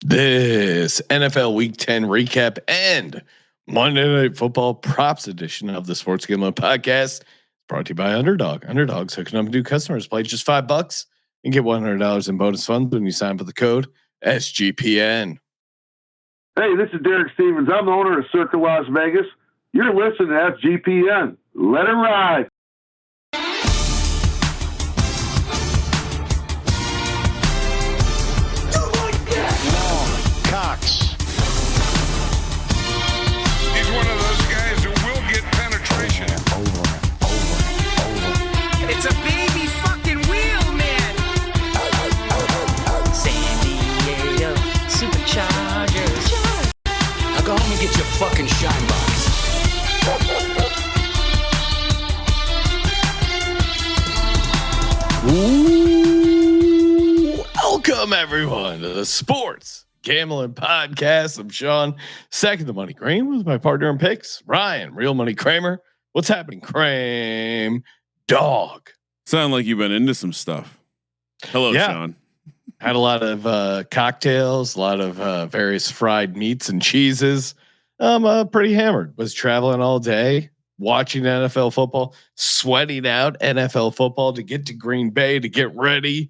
This NFL Week 10 recap and Monday Night Football props edition of the Sports Gambling Podcast is brought to you by Underdog. Underdog's hooking up new customers. Play just $5 and get $100 in bonus funds when you sign up with the code SGPN. Hey, this is Derek Stevens. I'm the owner of Circa Las Vegas. You're listening to SGPN. Let it ride. Fucking shine box. Welcome everyone to the Sports Gambling Podcast. I'm Sean, second the money Green with my partner in picks, Ryan, Real Money Kramer. What's happening, Kramer? Dog. Sound like you've been into some stuff. Hello, Sean. Had a lot of cocktails, a lot of various fried meats and cheeses. I'm pretty hammered. Was traveling all day, watching NFL football, sweating out NFL football to get to Green Bay to get ready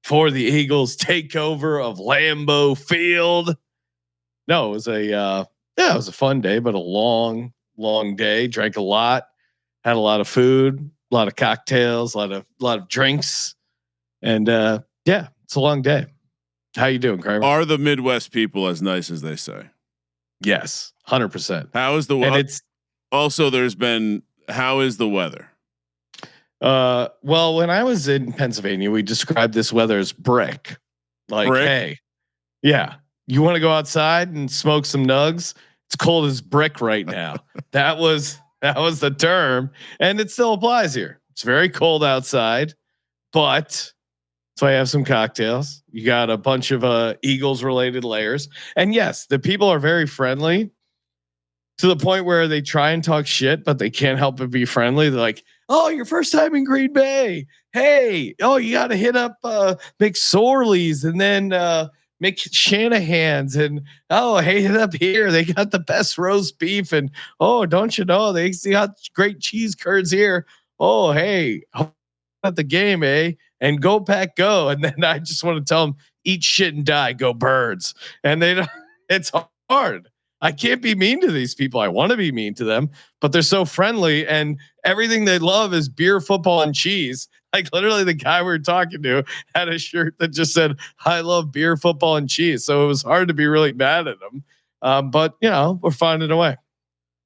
for the Eagles takeover of Lambeau Field. No, it was it was a fun day, but a long day. Drank a lot, had a lot of food, a lot of cocktails, a lot of drinks, and it's a long day. How you doing, Kramer? Are the Midwest people as nice as they say? Yes, 100%. How is the weather? It's also how is the weather? Well, when I was in Pennsylvania, we described this weather as brick. Like, hey, yeah, you want to go outside and smoke some nugs? It's cold as brick right now. that was the term, and it still applies here. It's very cold outside, but so I have some cocktails. You got a bunch of Eagles related layers. And yes, the people are very friendly to the point where they try and talk shit, but they can't help but be friendly. They're like, oh, your first time in Green Bay. Hey, you got to hit up McSorley's and then McShanahan's and hey, hit up here. They got the best roast beef. And don't you know, they got great cheese curds here. Oh, hey, at the game, eh? And go Pack go. And then I just want to tell them, eat shit and die, go Birds. And they don't, it's hard. I can't be mean to these people. I want to be mean to them, but they're so friendly and everything they love is beer, football, and cheese. Like literally the guy we were talking to had a shirt that just said, I love beer, football, and cheese. So it was hard to be really mad at them. But we're finding a way.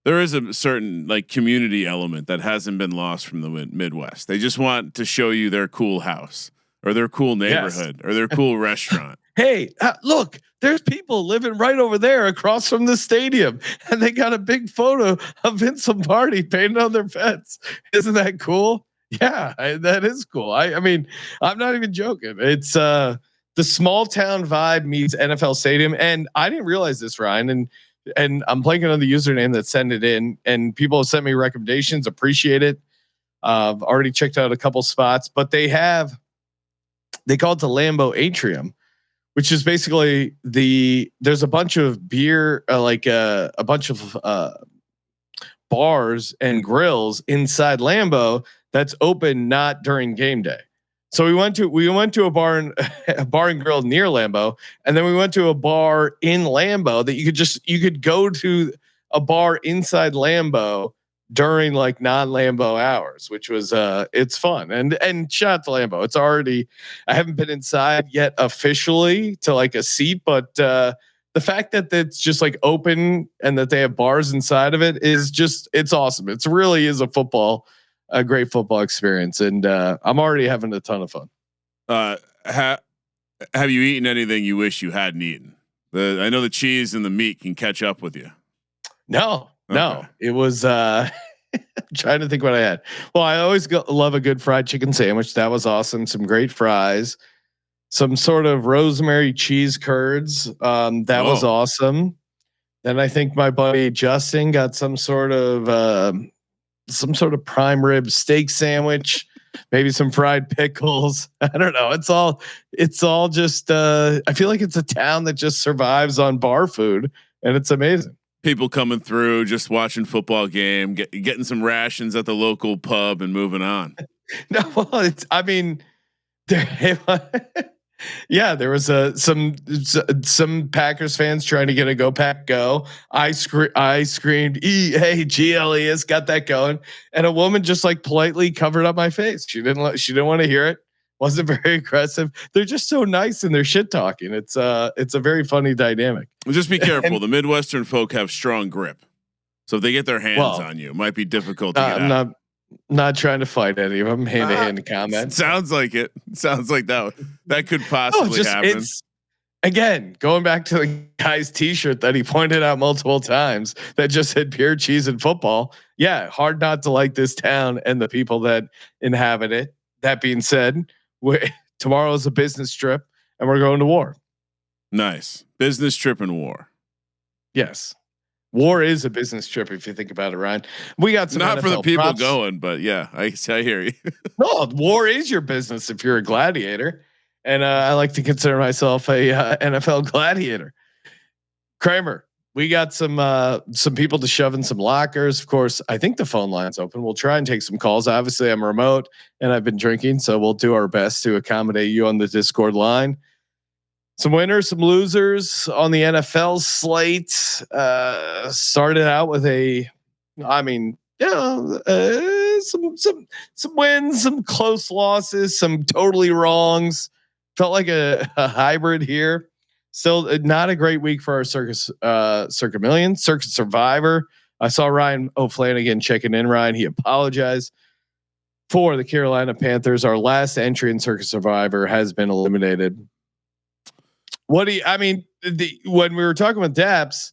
There is a certain community element that hasn't been lost from the Midwest. They just want to show you their cool house or their cool neighborhood or their cool restaurant. Hey, look, there's people living right over there across from the stadium and they got a big photo of Vince Lombardi painted on their fence. Isn't that cool? Yeah, that is cool. I mean, I'm not even joking. It's the small town vibe meets NFL stadium. And I didn't realize this, Ryan, and I'm blanking on the username that sent it in, and people have sent me recommendations. Appreciate it. I've already checked out a couple spots, but they call it the Lambeau Atrium, which is basically there's a bunch of beer, a bunch of bars and grills inside Lambeau that's open not during game day. So we went to a bar and grill near Lambeau, and then we went to a bar in Lambeau that you could go to a bar inside Lambeau during non-Lambeau hours, which was it's fun. And shout out to Lambeau. It's already, I haven't been inside yet officially to a seat, but the fact that it's just open and that they have bars inside of it is just, it's awesome. It's really is a great football experience, and I'm already having a ton of fun. Have you eaten anything you wish you hadn't eaten? I know the cheese and the meat can catch up with you. No, it was. I'm trying to think what I had. Well, I always love a good fried chicken sandwich. That was awesome. Some great fries, some sort of rosemary cheese curds. That was awesome. Then I think my buddy Justin got some sort of prime rib steak sandwich. maybe some fried pickles. I don't know. It's all just. I feel like it's a town that just survives on bar food, and it's amazing. People coming through, just watching football game, getting some rations at the local pub, and moving on. No, well, I mean, yeah, there was some Packers fans trying to get a Go Pack Go. I screamed EAGLES, got that going, and a woman just like politely covered up my face. She didn't want to hear it. Wasn't very aggressive. They're just so nice in their shit talking. It's a very funny dynamic. Just be careful. The Midwestern folk have strong grip, so if they get their hands on you, it might be difficult to get out. Not trying to fight any of them hand to hand comments. Sounds like it. Sounds like that could possibly happen. It's, again, going back to the guy's t-shirt that he pointed out multiple times that just said pure cheese and football. Yeah. Hard not to like this town and the people that inhabit it. That being said, tomorrow is a business trip and we're going to war. Nice. Business trip and war. Yes. War is a business trip if you think about it, Ryan. We got some not NFL for the people props. going, but yeah, I hear you. No, war is your business if you're a gladiator, and I like to consider myself a NFL gladiator. Kramer, we got some people to shove in some lockers. Of course, I think the phone line's open. We'll try and take some calls. Obviously, I'm remote and I've been drinking, so we'll do our best to accommodate you on the Discord line. Some winners, some losers on the NFL slate. Started out with some wins, some close losses, some totally wrongs. Felt like a hybrid here. Still not a great week for our Circuit Million, Circuit Survivor. I saw Ryan O'Flanagan checking in. Ryan, he apologized for the Carolina Panthers. Our last entry in Circuit Survivor has been eliminated. When we were talking with Daps,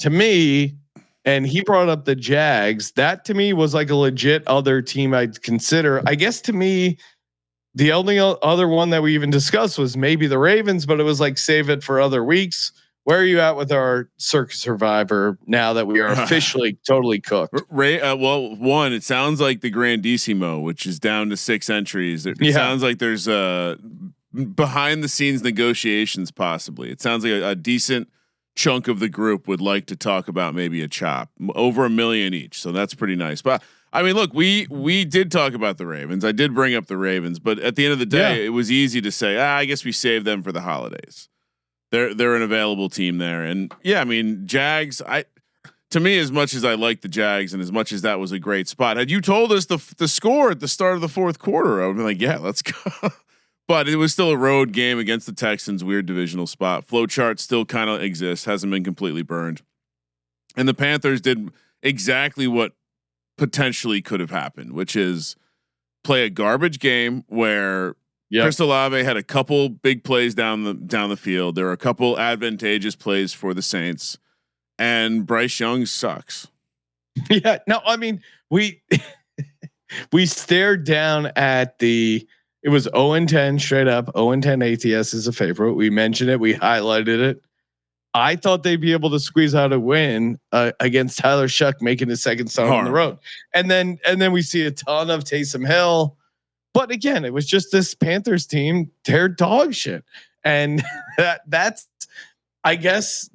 to me, and he brought up the Jags, that to me was like a legit other team I'd consider. I guess to me, the only other one that we even discussed was maybe the Ravens, but it was like save it for other weeks. Where are you at with our Circuit Survivor now that we are officially totally cooked? Well, one, it sounds like the Grandissimo, which is down to 6 entries. It sounds like there's behind the scenes negotiations. Possibly. It sounds like a decent chunk of the group would like to talk about maybe a chop over $1 million each. So that's pretty nice. But I mean, look, we did talk about the Ravens. I did bring up the Ravens, but at the end of the day, it was easy to say, I guess we saved them for the holidays. They're an available team there. And yeah, I mean, Jags, to me, as much as I like the Jags and as much as that was a great spot, had you told us the score at the start of the fourth quarter, I would be like, yeah, let's go. But it was still a road game against the Texans, weird divisional spot. Flowchart still kind of exists, hasn't been completely burned. And the Panthers did exactly what potentially could have happened, which is play a garbage game where Chris Olave had a couple big plays down the field. There are a couple advantageous plays for the Saints, and Bryce Young sucks. Yeah, no, I mean we stared down at it was 0-10 straight up. 0-10 ATS is a favorite. We mentioned it. We highlighted it. I thought they'd be able to squeeze out a win against Tyler Shuck making his second start on the road, and then we see a ton of Taysom Hill. But again, it was just this Panthers team. They're dog shit, and that's I guess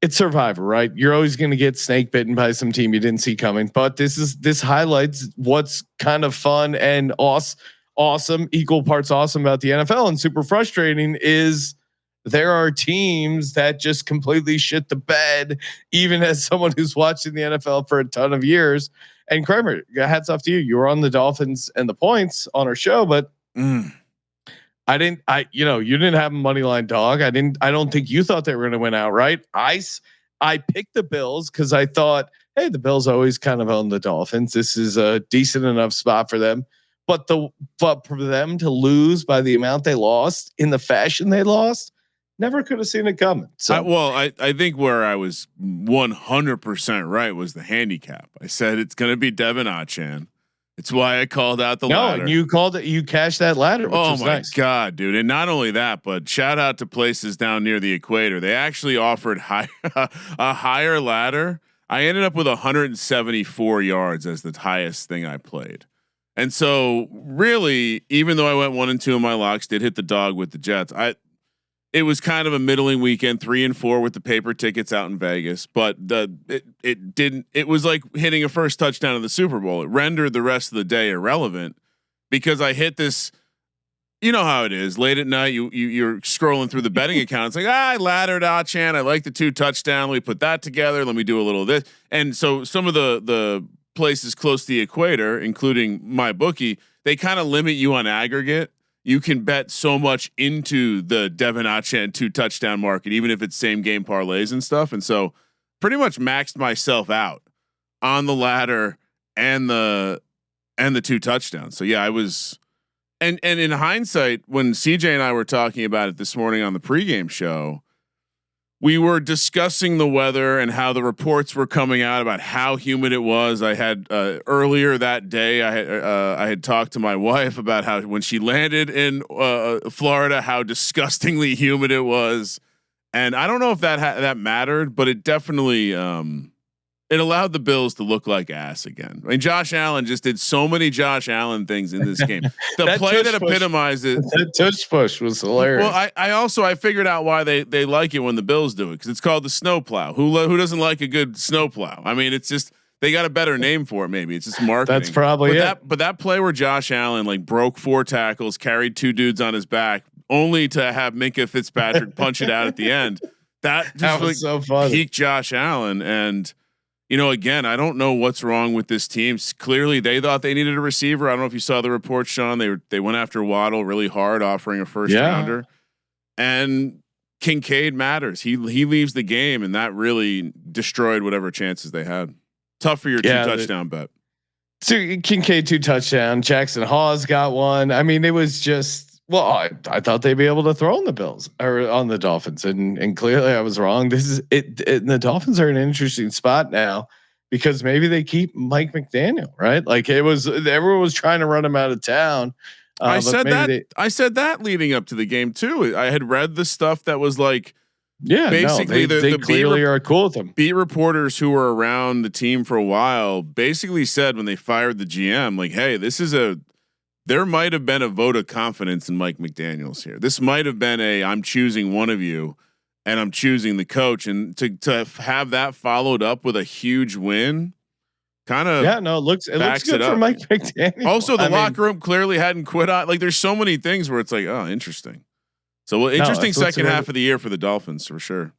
it's Survivor, right? You're always going to get snake bitten by some team you didn't see coming. But this highlights what's kind of fun and awesome, equal parts awesome about the NFL and super frustrating is there are teams that just completely shit the bed, even as someone who's watching the NFL for a ton of years. And Kramer, hats off to you. You were on the Dolphins and the points on our show, but you didn't have a money line dog. I don't think you thought they were going to win outright. I picked the Bills because I thought, hey, the Bills always kind of own the Dolphins. This is a decent enough spot for them. But for them to lose by the amount they lost in the fashion they lost, never could have seen it coming. So I think where I was 100% right was the handicap. I said it's going to be Devin Achan. It's why I called out the ladder. And you called it. You cashed that ladder. Which was my nice. God, dude! And not only that, but shout out to places down near the equator. They actually offered a higher ladder. I ended up with 174 yards as the highest thing I played, And so really, even though I went 1-2 in my locks, did hit the dog with the Jets. It was kind of a middling weekend, 3-4 with the paper tickets out in Vegas, but it was like hitting a first touchdown of the Super Bowl. It rendered the rest of the day irrelevant because I hit this. You know how it is. Late at night, you're scrolling through the betting account. It's like, I laddered Achan. I like the 2 touchdown. We put that together. Let me do a little of this. And so some of the places close to the equator, including my bookie, they kind of limit you on aggregate. You can bet so much into the Devin Achan 2 touchdown market, even if it's same game parlays and stuff. And so pretty much maxed myself out on the ladder and the 2 touchdowns. So yeah, I was. And in hindsight, when CJ and I were talking about it this morning on the pregame show, we were discussing the weather and how the reports were coming out about how humid it was. I had earlier that day, I had talked to my wife about how when she landed in Florida, how disgustingly humid it was. And I don't know if that mattered, but it definitely it allowed the Bills to look like ass again. I mean, Josh Allen just did so many Josh Allen things in this game. The play that epitomized it. That tush push was hilarious. Well, I figured out why they like it when the Bills do it, because it's called the snowplow. Who doesn't like a good snowplow? I mean, it's just they got a better name for it. Maybe it's just marketing. That's probably it. But that play where Josh Allen like broke 4 tackles, carried 2 dudes on his back, only to have Minka Fitzpatrick punch it out at the end. That just was so funny. Peak Josh Allen. And you know, again, I don't know what's wrong with this team. Clearly, they thought they needed a receiver. I don't know if you saw the report, Sean. They went after Waddle really hard, offering a first rounder. And Kincaid matters. He leaves the game, and that really destroyed whatever chances they had. Tough for your 2 touchdown bet. So Kincaid 2 touchdown. Jackson Hawes got 1. I mean, it was just. Well, I thought they'd be able to throw on the Bills or on the Dolphins, and clearly I was wrong. This is it. And the Dolphins are in an interesting spot now because maybe they keep Mike McDaniel, right? Like everyone was trying to run him out of town. I said that leading up to the game too. I had read the stuff that was like, basically they clearly are cool with them. Beat reporters who were around the team for a while basically said when they fired the GM, like, hey, there might have been a vote of confidence in Mike McDaniels here. This might have been I'm choosing one of you and I'm choosing the coach, and to have that followed up with a huge win kind of, it looks good for Mike McDaniel. Also the locker room clearly hadn't quit on, like there's so many things where it's like, oh, interesting. So interesting second half of the year for the Dolphins for sure.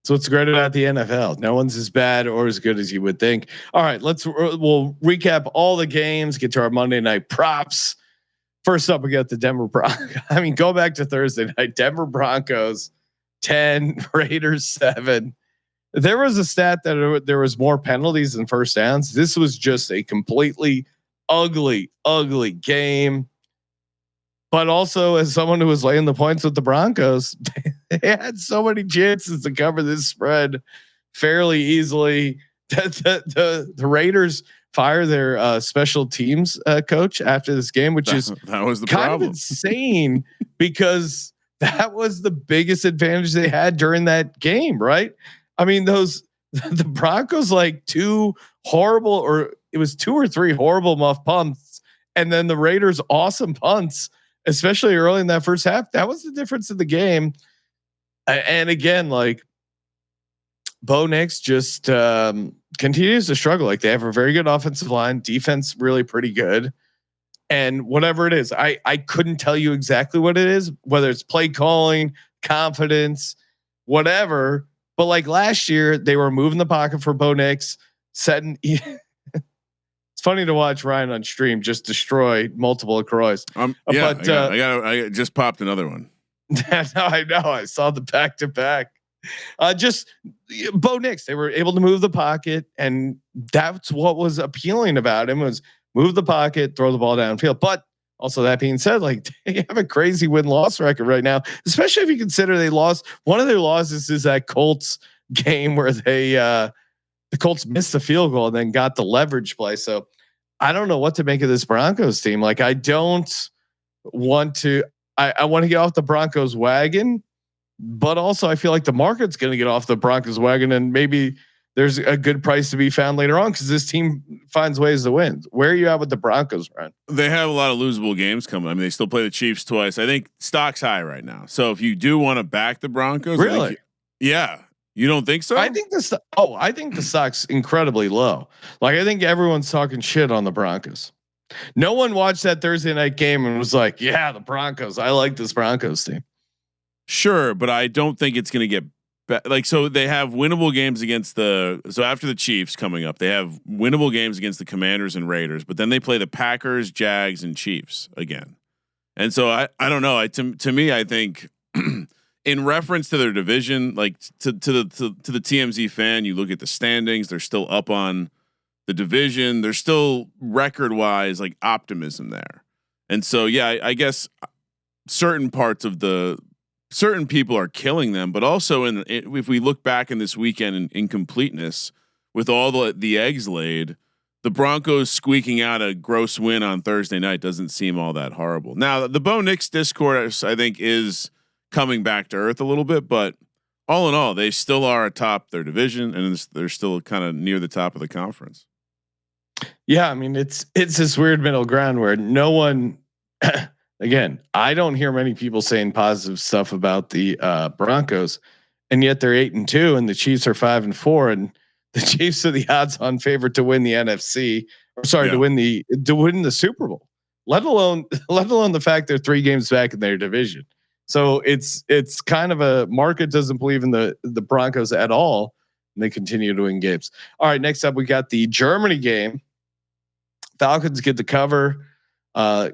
So what's great about the NFL? No one's as bad or as good as you would think. All right, we'll recap all the games, get to our Monday night props. First up, we got the Denver Broncos. I mean, go back to Thursday night. Denver Broncos 10, Raiders 7. There was a stat that there was more penalties than first downs. This was just a completely ugly game. But also, as someone who was laying the points with the Broncos, they had so many chances to cover this spread fairly easily. The Raiders fire their special teams coach after this game, which is that was the kind problem. of insane because that was the biggest advantage they had during that game, right? I mean, the Broncos like 2 horrible, or it was 2 or 3 horrible muff punts, and then the Raiders awesome punts. Especially early in that first half, that was the difference in the game. And again, like Bo Nix just continues to struggle. Like they have a very good offensive line, defense really pretty good, and whatever it is, I couldn't tell you exactly what it is, whether it's play calling, confidence, whatever. But like last year, they were moving the pocket for Bo Nix, setting. It's funny to watch Ryan on stream just destroy multiple LaCroix. I just popped another one. I know. I saw the back to back. Just Bo Nix. They were able to move the pocket, and that's what was appealing about him was move the pocket, throw the ball downfield. But also that being said, like they have a crazy win-loss record right now, especially if you consider they lost. One of their losses is that Colts game where the Colts missed the field goal and then got the leverage play. So I don't know what to make of this Broncos team. Like I don't want to, I want to get off the Broncos wagon, but also I feel like the market's going to get off the Broncos wagon, and maybe there's a good price to be found later on because this team finds ways to win. Where are you at with the Broncos, Ryan? They have a lot of losable games coming. I mean, they still play the Chiefs twice. I think stock's high right now. So if you do want to back the Broncos, really, yeah, you don't think so? I think I think the stock's incredibly low. Like I think everyone's talking shit on the Broncos. No one watched that Thursday night game and was like, "Yeah, the Broncos. I like this Broncos team." Sure, but I don't think it's going to get like so. They have winnable games against so after the Chiefs coming up, they have winnable games against the Commanders and Raiders, but then they play the Packers, Jags, and Chiefs again. And so I don't know. To me, I think in reference to their division, like to the TMZ fan, you look at the standings; they're still up on the division. There's still record wise like optimism there, and so yeah, I guess certain parts of certain people are killing them, but also if we look back in this weekend in incompleteness with all the eggs laid, the Broncos squeaking out a gross win on Thursday night doesn't seem all that horrible. Now the Bo Nix discourse I think is coming back to earth a little bit, but all in all, they still are atop their division and they're still kind of near the top of the conference. Yeah, I mean it's this weird middle ground where no one. Again, I don't hear many people saying positive stuff about the Broncos, and yet they're 8-2, and the Chiefs are 5-4, and the Chiefs are the odds-on favorite to win the NFC. Or sorry, to win the Super Bowl. Let alone the fact they're 3 games back in their division. So it's kind of a market doesn't believe in the Broncos at all, and they continue to win games. All right, next up we got the Germany game. Falcons get the cover.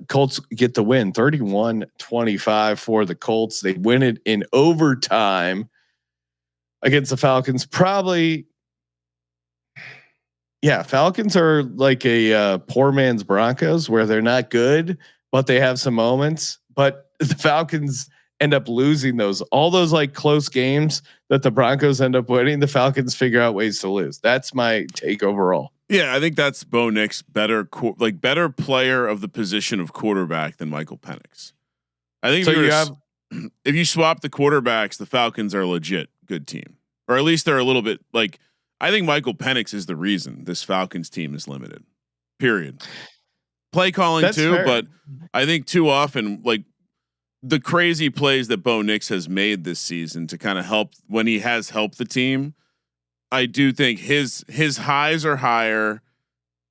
Colts get the win 31-25 for the Colts. They win it in overtime against the Falcons. Probably. Yeah. Falcons are like a poor man's Broncos where they're not good, but they have some moments, but the Falcons end up losing all those like close games that the Broncos end up winning. The Falcons figure out ways to lose. That's my take overall. Yeah, I think that's Bo Nix better player of the position of quarterback than Michael Penix. I think if you swap the quarterbacks, the Falcons are a legit good team, or at least they're a little bit like. I think Michael Penix is the reason this Falcons team is limited. Period. Play calling that's too, fair. But I think too often like the crazy plays that Bo Nix has made this season to kind of help when he has helped the team. I do think his highs are higher,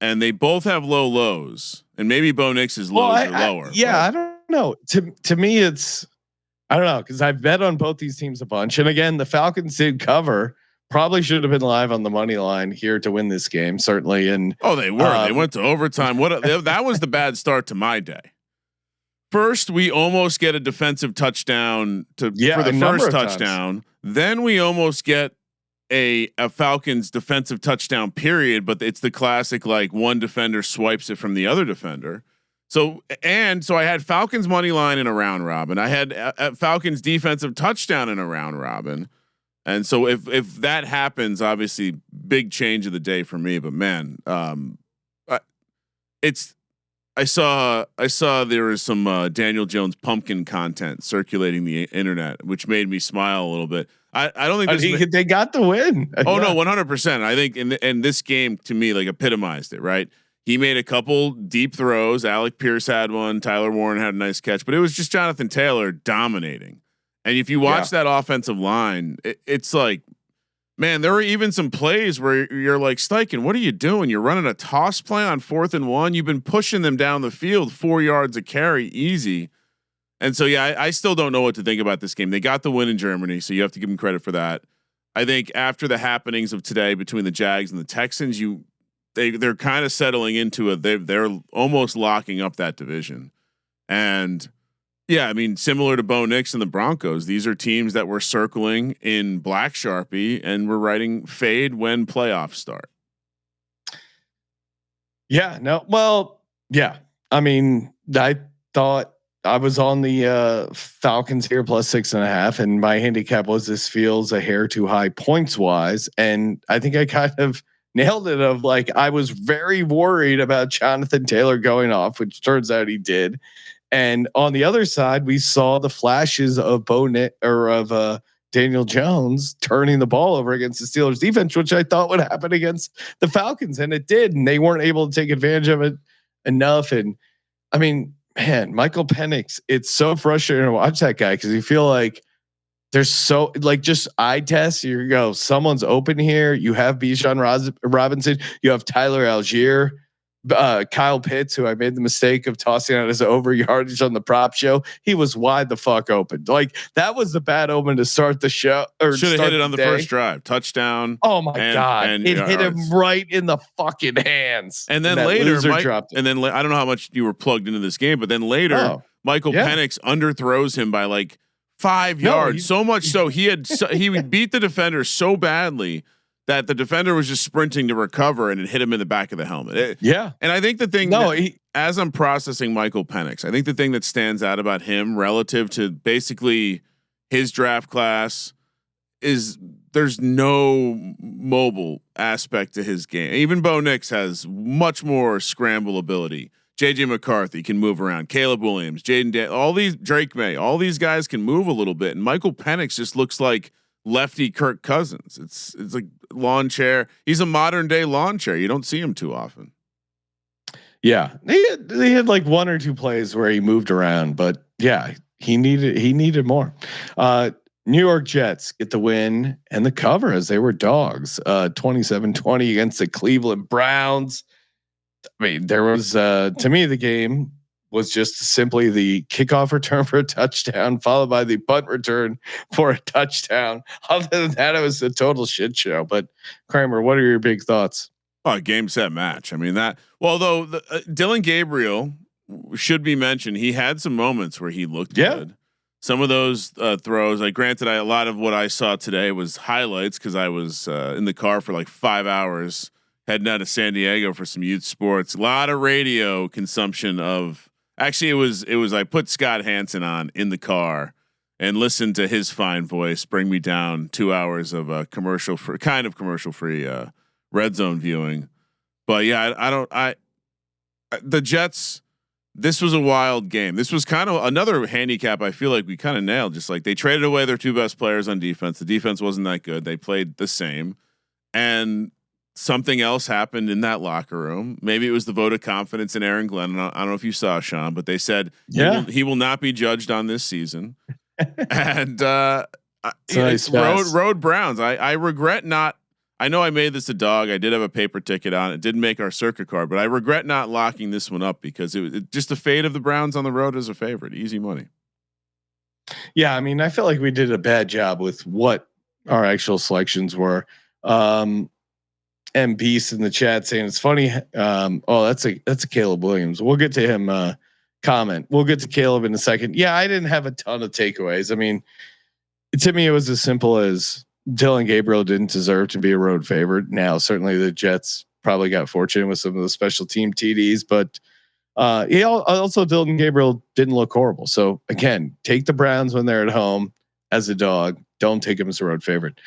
and they both have low lows, and maybe Bo Nix's lows are lower. I don't know. To me, it's I don't know because I've bet on both these teams a bunch, and again, the Falcons did cover. Probably should have been live on the money line here to win this game, certainly. And they were. They went to overtime. That was the bad start to my day. First, we almost get a defensive touchdown for the first touchdown. Then we almost get a Falcons defensive touchdown period, but it's the classic like one defender swipes it from the other defender. So I had Falcons money line in a round robin. I had Falcons defensive touchdown in a round robin. And so if that happens, obviously big change of the day for me, but man, I saw there was some Daniel Jones pumpkin content circulating the internet, which made me smile a little bit. I don't think they got the win. Oh no, 100%. I think in this game to me like epitomized it. Right, he made a couple deep throws. Alec Pierce had one. Tyler Warren had a nice catch, but it was just Jonathan Taylor dominating. And if you watch that offensive line, it's like, man, there were even some plays where you're like, Steichen, what are you doing? You're running a toss play on 4th and 1. You've been pushing them down the field 4 yards a carry, easy. And so, yeah, I still don't know what to think about this game. They got the win in Germany, so you have to give them credit for that. I think after the happenings of today between the Jags and the Texans, they're kind of settling into they're almost locking up that division. And yeah, I mean, similar to Bo Nix and the Broncos, these are teams that were circling in black Sharpie and we're writing fade when playoffs start. Yeah, no, well, yeah. I mean, I thought I was on the Falcons here plus 6.5, and my handicap was this feels a hair too high points wise, and I think I kind of nailed it. Of like, I was very worried about Jonathan Taylor going off, which turns out he did. And on the other side, we saw the flashes of Daniel Jones turning the ball over against the Steelers defense, which I thought would happen against the Falcons, and it did, and they weren't able to take advantage of it enough. And I mean, man, Michael Penix, it's so frustrating to watch that guy because you feel like there's so like just eye tests. You go, someone's open here. You have Bijan Robinson. You have Tyler Algier, Kyle Pitts, who I made the mistake of tossing out his over yardage on the prop show. He was wide the fuck open. Like that was the bad omen to start the show. Or should have hit it on the first drive, touchdown. Oh my god! And it hit him right in the fucking hands. And then later, dropped it. And then I don't know how much you were plugged into this game, but then later, Michael Penix underthrows him by like 5 yards. So much so he beat the defender so badly that the defender was just sprinting to recover, and it hit him in the back of the helmet. And I think the thing, as I'm processing Michael Penix, I think the thing that stands out about him relative to basically his draft class is there's no mobile aspect to his game. Even Bo Nix has much more scramble ability. JJ McCarthy can move around. Caleb Williams, all these Drake May, all these guys can move a little bit, and Michael Penix just looks like lefty Kirk Cousins. It's like lawn chair. He's a modern day lawn chair. You don't see him too often. Yeah, they had like one or two plays where he moved around, but yeah, he needed more. New York Jets get the win and the cover as they were dogs, 27-20 against the Cleveland Browns. I mean, there was to me the game was just simply the kickoff return for a touchdown, followed by the punt return for a touchdown. Other than that, it was a total shit show. But Kramer, what are your big thoughts? Oh, game, set, match. I mean that. Well, though Dylan Gabriel should be mentioned. He had some moments where he looked good. Some of those throws, like granted, a lot of what I saw today was highlights because I was in the car for like 5 hours heading out to San Diego for some youth sports. A lot of radio consumption of. Actually, it was I put Scott Hansen on in the car and listened to his fine voice bring me down 2 hours of commercial free red zone viewing. But yeah, the Jets. This was a wild game. This was kind of another handicap. I feel like we kind of nailed. Just like they traded away their two best players on defense. The defense wasn't that good. They played the same, and something else happened in that locker room. Maybe it was the vote of confidence in Aaron Glenn. I don't know if you saw, Sean, but they said he will not be judged on this season. And road Browns. I regret not. I know I made this a dog. I did have a paper ticket on it. Didn't make our circuit card, but I regret not locking this one up because it just the fate of the Browns on the road as a favorite. Easy money. Yeah, I mean, I felt like we did a bad job with what our actual selections were. And Beast in the chat saying it's funny. That's a Caleb Williams. We'll get to him. Comment. We'll get to Caleb in a second. Yeah, I didn't have a ton of takeaways. I mean, to me, it was as simple as Dylan Gabriel didn't deserve to be a road favorite. Now, certainly the Jets probably got fortunate with some of the special team TDs, but also Dylan Gabriel didn't look horrible. So again, take the Browns when they're at home as a dog. Don't take him as a road favorite.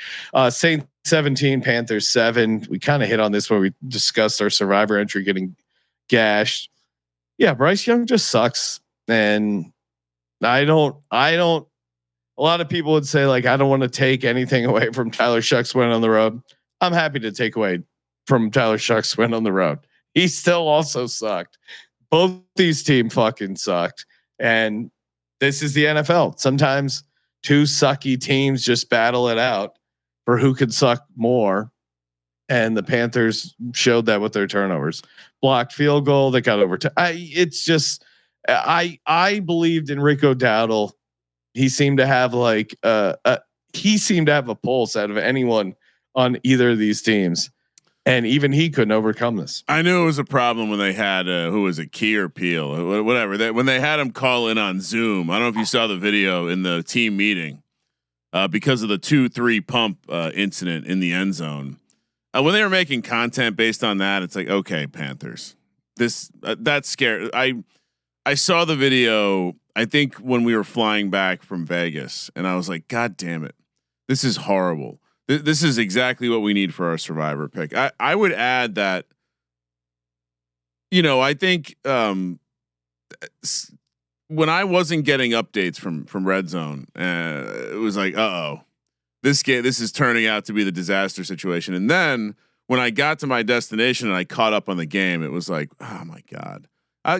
Saints 17, Panthers 7. We kind of hit on this when we discussed our survivor entry getting gashed. Yeah, Bryce Young just sucks. And I don't a lot of people would say like, I don't want to take anything away from Tyler Shuck's win on the road. I'm happy to take away from Tyler Shuck's win on the road. He still also sucked. Both these teams fucking sucked. And this is the NFL. Sometimes two sucky teams just battle it out for who could suck more. And the Panthers showed that with their turnovers. Blocked field goal that got over. It's just, I believed in Rico Dowdle. He seemed to have like, he seemed to have a pulse out of anyone on either of these teams. And even he couldn't overcome this. I knew it was a problem when they had who was it, Key or Peel, whatever. When they had him call in on Zoom. I don't know if you saw the video in the team meeting because of the 2-3 pump incident in the end zone. When they were making content based on that, it's like, okay, Panthers, that's scary. I saw the video. I think when we were flying back from Vegas, and I was like, God damn it, this is horrible. This is exactly what we need for our survivor pick. I would add that, I think when I wasn't getting updates from Red Zone, it was like, this is turning out to be the disaster situation. And then when I got to my destination and I caught up on the game, it was like, oh my God.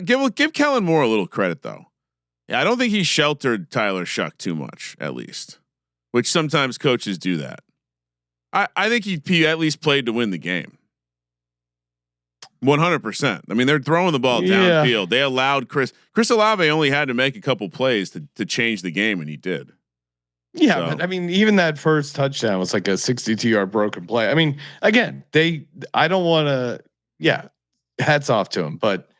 Give Kellen Moore a little credit though. Yeah, I don't think he sheltered Tyler Shuck too much, at least, which sometimes coaches do that. I think he at least played to win the game. 100%. I mean, they're throwing the ball downfield. They allowed Chris Olave only had to make a couple plays to change the game, and he did. Yeah, so. But I mean, even that first touchdown was like a 62-yard broken play. I mean, again, I don't want to. Yeah, hats off to him, but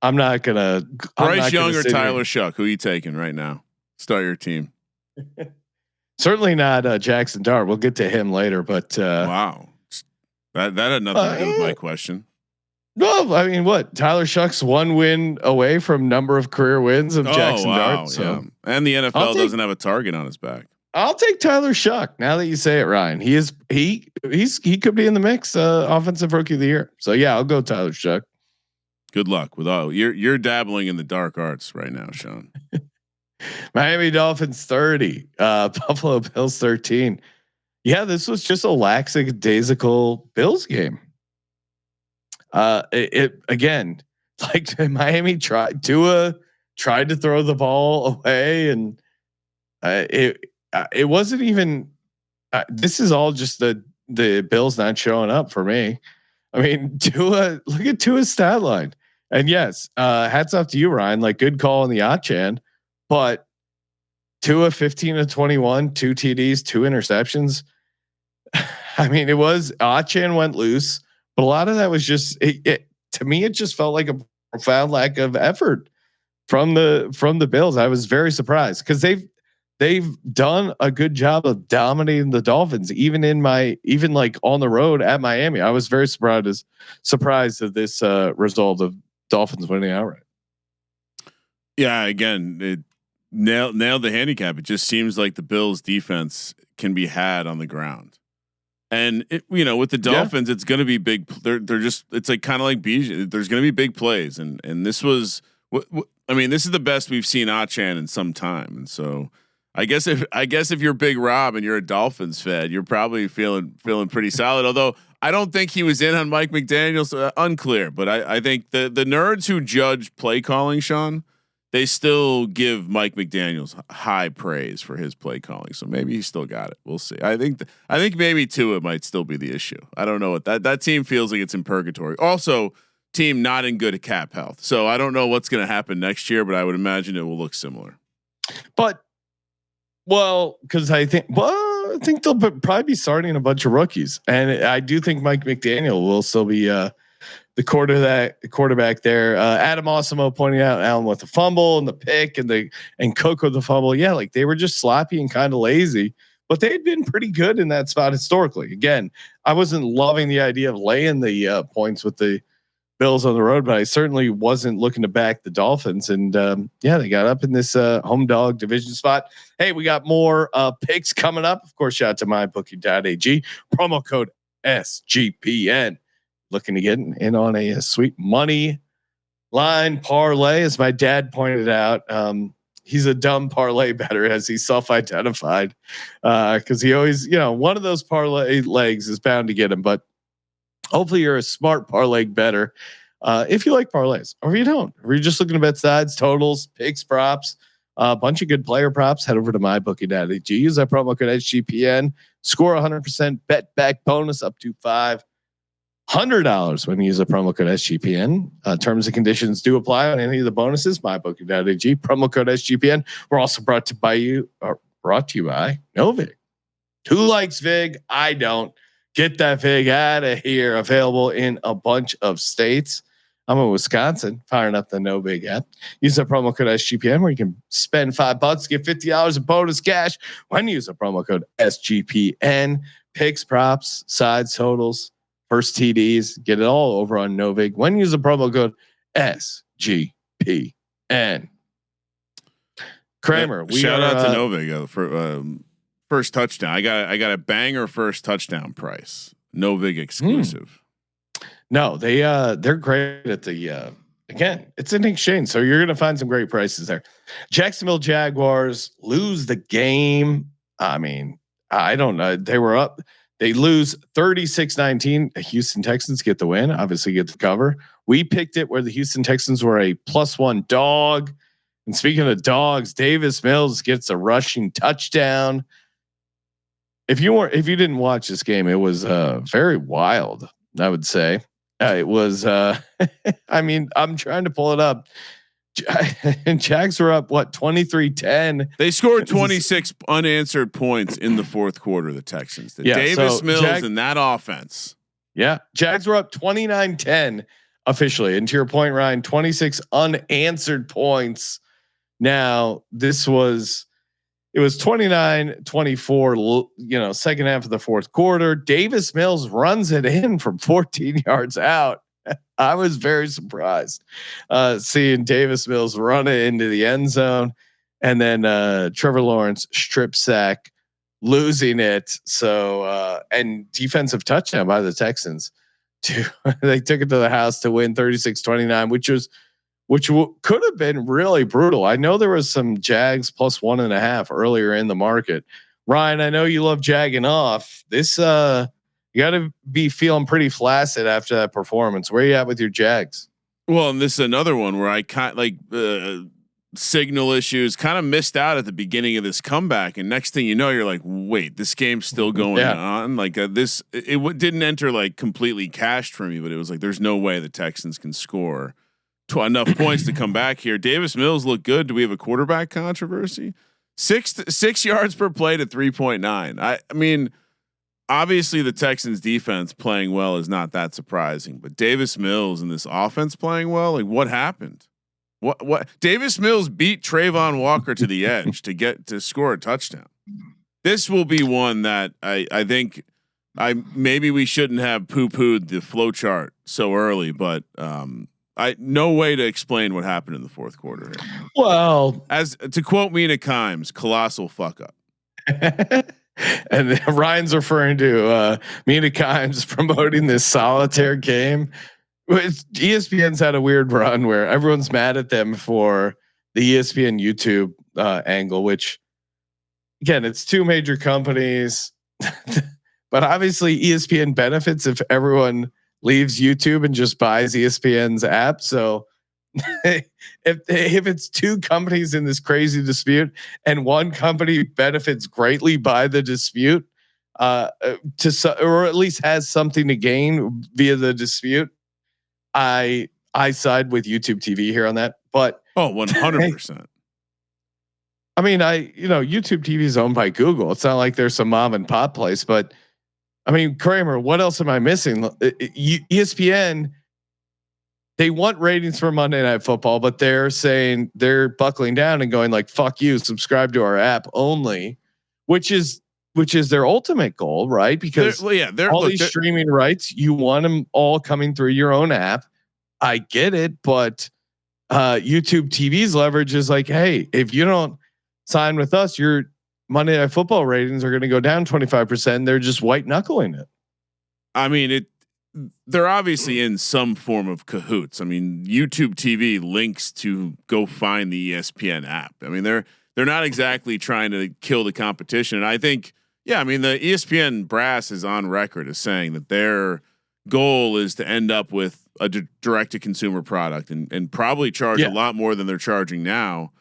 I'm not gonna. Bryce Young or Tyler Shuck, who are you taking right now? Start your team. Certainly not Jackson Dart. We'll get to him later, but wow, that had nothing to do with my question. No, I mean, what? Tyler Shuck's one win away from number of career wins of Jackson Dart. So. Yeah. And the NFL doesn't have a target on his back. I'll take Tyler Shuck. Now that you say it, Ryan, he could be in the mix, offensive rookie of the year. So yeah, I'll go Tyler Shuck. Good luck with all you're dabbling in the dark arts right now, Sean. Miami Dolphins 30, Buffalo Bills 13. Yeah, this was just a lackadaisical Bills game. It again, like Miami tried to throw the ball away, and it wasn't even. This is all just the Bills not showing up for me. I mean, look at Tua's stat line, and yes, hats off to you, Ryan. Like good call on the Achan, but Tua 15 of 21, 2 TDs, 2 interceptions. I mean, it was Achan went loose. But a lot of that was just to me. It just felt like a profound lack of effort from the Bills. I was very surprised because they've done a good job of dominating the Dolphins, even like on the road at Miami. I was very surprised at this result of Dolphins winning outright. Yeah, again, it nailed the handicap. It just seems like the Bills' defense can be had on the ground. And with the Dolphins, it's going to be big. They're just, it's like kind of like Bijan. There's going to be big plays, and this was, I mean, this is the best we've seen Achan in some time. And so, I guess if you're Big Rob and you're a Dolphins fan, you're probably feeling pretty solid. Although I don't think he was in on Mike McDaniel's, unclear. But I think the nerds who judge play calling, Sean, they still give Mike McDaniel's high praise for his play calling. So maybe he still got it. We'll see. I think maybe Tua might still be the issue. I don't know what that team feels like. It's in purgatory. Also, team not in good cap health. So I don't know what's going to happen next year, but I would imagine it will look similar. But because I think they'll probably be starting a bunch of rookies, and I do think Mike McDaniel will still be the quarterback there. Adam Osimo pointing out Allen with the fumble and the pick and Cook with the fumble. Yeah, like they were just sloppy and kind of lazy, but they had been pretty good in that spot historically. Again, I wasn't loving the idea of laying the points with the Bills on the road, but I certainly wasn't looking to back the Dolphins. And they got up in this home dog division spot. Hey, we got more picks coming up. Of course, shout out to mybookie.ag, promo code SGPN. Looking to get in on a sweet money line parlay, as my dad pointed out. He's a dumb parlay bettor, as he self-identified, because he always, one of those parlay legs is bound to get him. But hopefully, you're a smart parlay bettor if you like parlays, or if you don't, or you're just looking to bet sides, totals, picks, props, a bunch of good player props. Head over to mybookie.ag. Use that promo code SGPN. Score 100% bet back bonus up to $500 when you use a promo code SGPN. Terms and conditions do apply on any of the bonuses. MyBookie.ag, promo code SGPN. We're also brought to you by Novig. Who likes Vig? I don't. Get that Vig out of here. Available in a bunch of states. I'm in Wisconsin, firing up the Novig app. Use the promo code SGPN where you can spend $5, get $50 in bonus cash when you use the promo code SGPN. Picks, props, sides, totals, first TDs, get it all over on Novig when you use the promo code SGPN. Kramer, shout out to Novig for first touchdown. I got a banger first touchdown price. Novig exclusive. No, they're great at the again, it's an exchange, so you're gonna find some great prices there. Jacksonville Jaguars lose the game. I mean, I don't know. They were up. They lose 36-19. Houston Texans get the win. Obviously, get the cover. We picked it where the Houston Texans were a +1 dog. And speaking of dogs, Davis Mills gets a rushing touchdown. If you didn't watch this game, it was very wild. I would say it was. I mean, I'm trying to pull it up. And Jags were up 23-10. They scored 26 unanswered points in the fourth quarter. The Texans did. Davis Mills in that offense. Yeah, Jags were up 29-10 officially. And to your point, Ryan, 26 unanswered points. Now it was 29-24. Second half of the fourth quarter, Davis Mills runs it in from 14 yards out. I was very surprised seeing Davis Mills run it into the end zone, and then Trevor Lawrence strip sack, losing it. So and defensive touchdown by the Texans. They took it to the house to win 36-29, which could have been really brutal. I know there was some Jags +1.5 earlier in the market. Ryan, I know you love jagging off. This you got to be feeling pretty flaccid after that performance. Where are you at with your Jags? Well, and this is another one where I signal issues, kind of missed out at the beginning of this comeback, and next thing you know, you're like, wait, this game's still going on. Like this, it didn't enter like completely cashed for me, but it was like, there's no way the Texans can score enough points to come back here. Davis Mills looked good. Do we have a quarterback controversy? 6 yards per play to 3.9. I mean. Obviously, the Texans defense playing well is not that surprising, but Davis Mills and this offense playing well, like what happened? What Davis Mills beat Trayvon Walker to the edge to score a touchdown. This will be one that I think maybe we shouldn't have poo-pooed the flow chart so early, but no way to explain what happened in the fourth quarter here. Well, as to quote Mina Kimes, colossal fuck up. And Ryan's referring to Mina Kimes promoting this solitaire game. ESPN's had a weird run where everyone's mad at them for the ESPN YouTube angle, which again, it's two major companies, but obviously ESPN benefits if everyone leaves YouTube and just buys ESPN's app. So if it's two companies in this crazy dispute and one company benefits greatly by the dispute, or at least has something to gain via the dispute, I side with YouTube TV here on that. But 100%. I mean, YouTube TV is owned by Google. It's not like there's some mom and pop place, but I mean, Kramer, what else am I missing? ESPN. They want ratings for Monday Night Football, but they're saying they're buckling down and going like, fuck you, subscribe to our app only, which is their ultimate goal, right? Because these streaming rights, you want them all coming through your own app. I get it, but YouTube TV's leverage is like, hey, if you don't sign with us, your Monday Night Football ratings are going to go down 25%. They're just white knuckling it. I mean, they're obviously in some form of cahoots. I mean, YouTube TV links to go find the ESPN app. I mean, they're not exactly trying to kill the competition. And I think, I mean, the ESPN brass is on record as saying that their goal is to end up with a direct to consumer product and probably charge a lot more than they're charging now.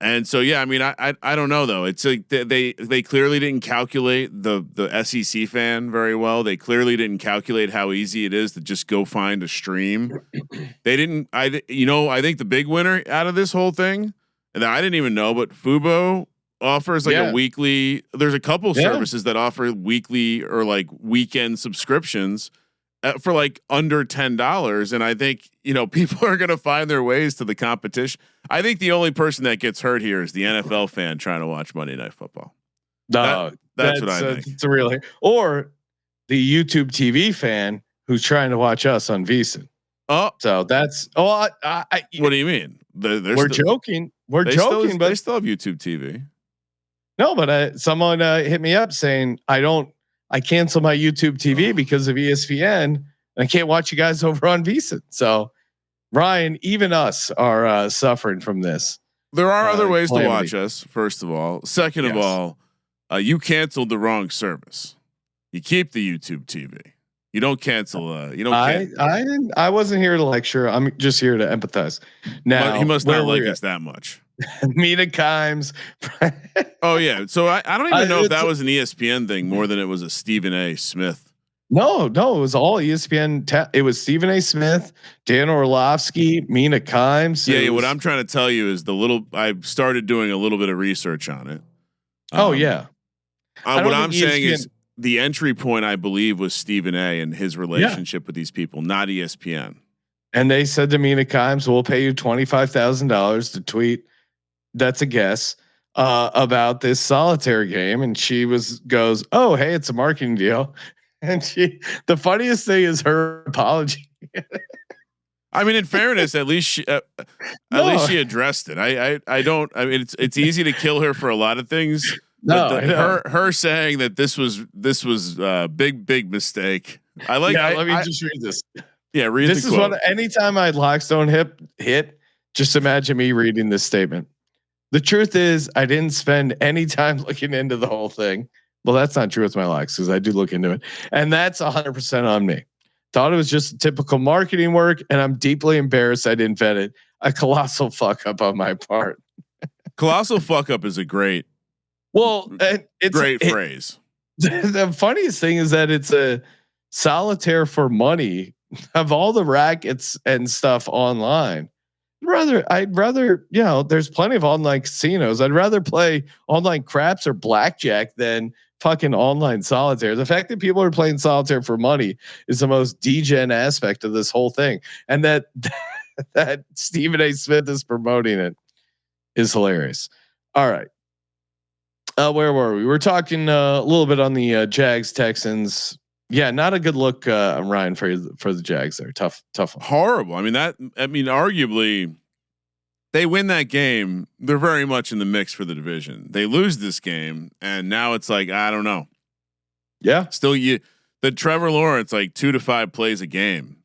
And so, I mean, I don't know though. It's like they clearly didn't calculate the SEC fan very well. They clearly didn't calculate how easy it is to just go find a stream. They didn't. I think the big winner out of this whole thing, and I didn't even know, but Fubo offers like a weekly. There's a couple services that offer weekly or like weekend subscriptions for like under $10, and I think people are going to find their ways to the competition. I think the only person that gets hurt here is the NFL fan trying to watch Monday Night Football. No, that's what I think. It's a real, or the YouTube TV fan who's trying to watch us on VSiN. Oh, so that's what do you mean? We're joking. We're joking, but they still have YouTube TV. No, but someone hit me up saying I cancel my YouTube TV because of ESPN. And I can't watch you guys over on VSiN. So Ryan, even us are suffering from this. There are other ways to watch us. First of all, second of all, You canceled the wrong service. You keep the YouTube TV. You don't cancel. You don't. I wasn't here to lecture. I'm just here to empathize. Now he must not like us that much. Mina Kimes. Oh yeah. So I don't even know if that was an ESPN thing more than it was a Stephen A. Smith. No, it was all ESPN. It was Stephen A. Smith, Dan Orlovsky, Mina Kimes. Yeah. What I'm trying to tell you is I started doing a little bit of research on it. Yeah. What I'm saying is the entry point, I believe, was Stephen A. and his relationship with these people, not ESPN. And they said to Mina Kimes, "We'll pay you $25,000 to tweet." That's a guess about this solitaire game, and she goes, "Oh, hey, it's a marketing deal." And the funniest thing is her apology. I mean, in fairness, at least she addressed it. I mean, it's easy to kill her for a lot of things. Her saying that this was a big mistake. Let me just read this. Yeah, read this. This is what anytime I Lockstone hit, just imagine me reading this statement. The truth is, I didn't spend any time looking into the whole thing. Well, that's not true with my locks because I do look into it, and that's 100% on me. Thought it was just typical marketing work, and I'm deeply embarrassed I didn't vet it. A colossal fuck up on my part. Colossal fuck up is a great. Well, it's great phrase. The funniest thing is that it's a solitaire for money of all the rackets and stuff online. I'd rather, there's plenty of online casinos. I'd rather play online craps or blackjack than fucking online solitaire. The fact that people are playing solitaire for money is the most degen aspect of this whole thing. And that Stephen A. Smith is promoting it is hilarious. All right. Where were we? We're talking a little bit on the Jags Texans. Yeah, not a good look, Ryan, for the Jags there. Tough one. Horrible. I mean, arguably they win that game. They're very much in the mix for the division. They lose this game, and now it's like, I don't know. Yeah. Still the Trevor Lawrence, like 2 to 5 plays a game.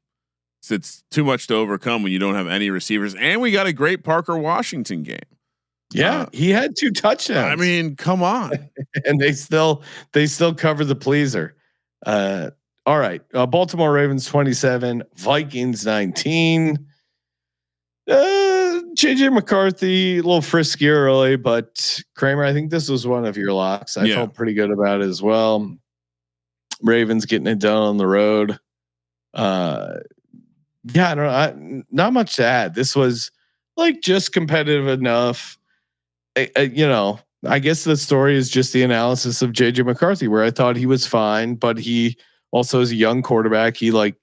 So it's too much to overcome when you don't have any receivers. And we got a great Parker Washington game. Yeah, he had 2 touchdowns. I mean, come on. And they still cover the pleaser. All right. Baltimore Ravens 27, Vikings 19. JJ McCarthy a little frisky early, but Kramer, I think this was one of your locks. I felt pretty good about it as well. Ravens getting it done on the road. I don't know. Not much to add. This was like just competitive enough. I guess the story is just the analysis of JJ McCarthy, where I thought he was fine, but he also is a young quarterback. He made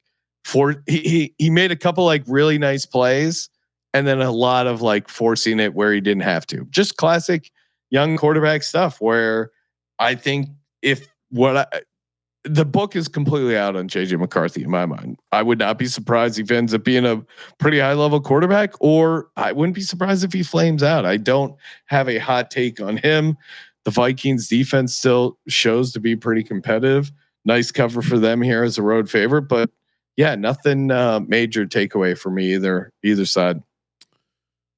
a couple like really nice plays, and then a lot of like forcing it where he didn't have to. Just classic young quarterback stuff. Where I think the book is completely out on JJ McCarthy in my mind. I would not be surprised if he ends up being a pretty high level quarterback, or I wouldn't be surprised if he flames out. I don't have a hot take on him. The Vikings defense still shows to be pretty competitive. Nice cover for them here as a road favorite, but yeah, nothing major takeaway for me either side.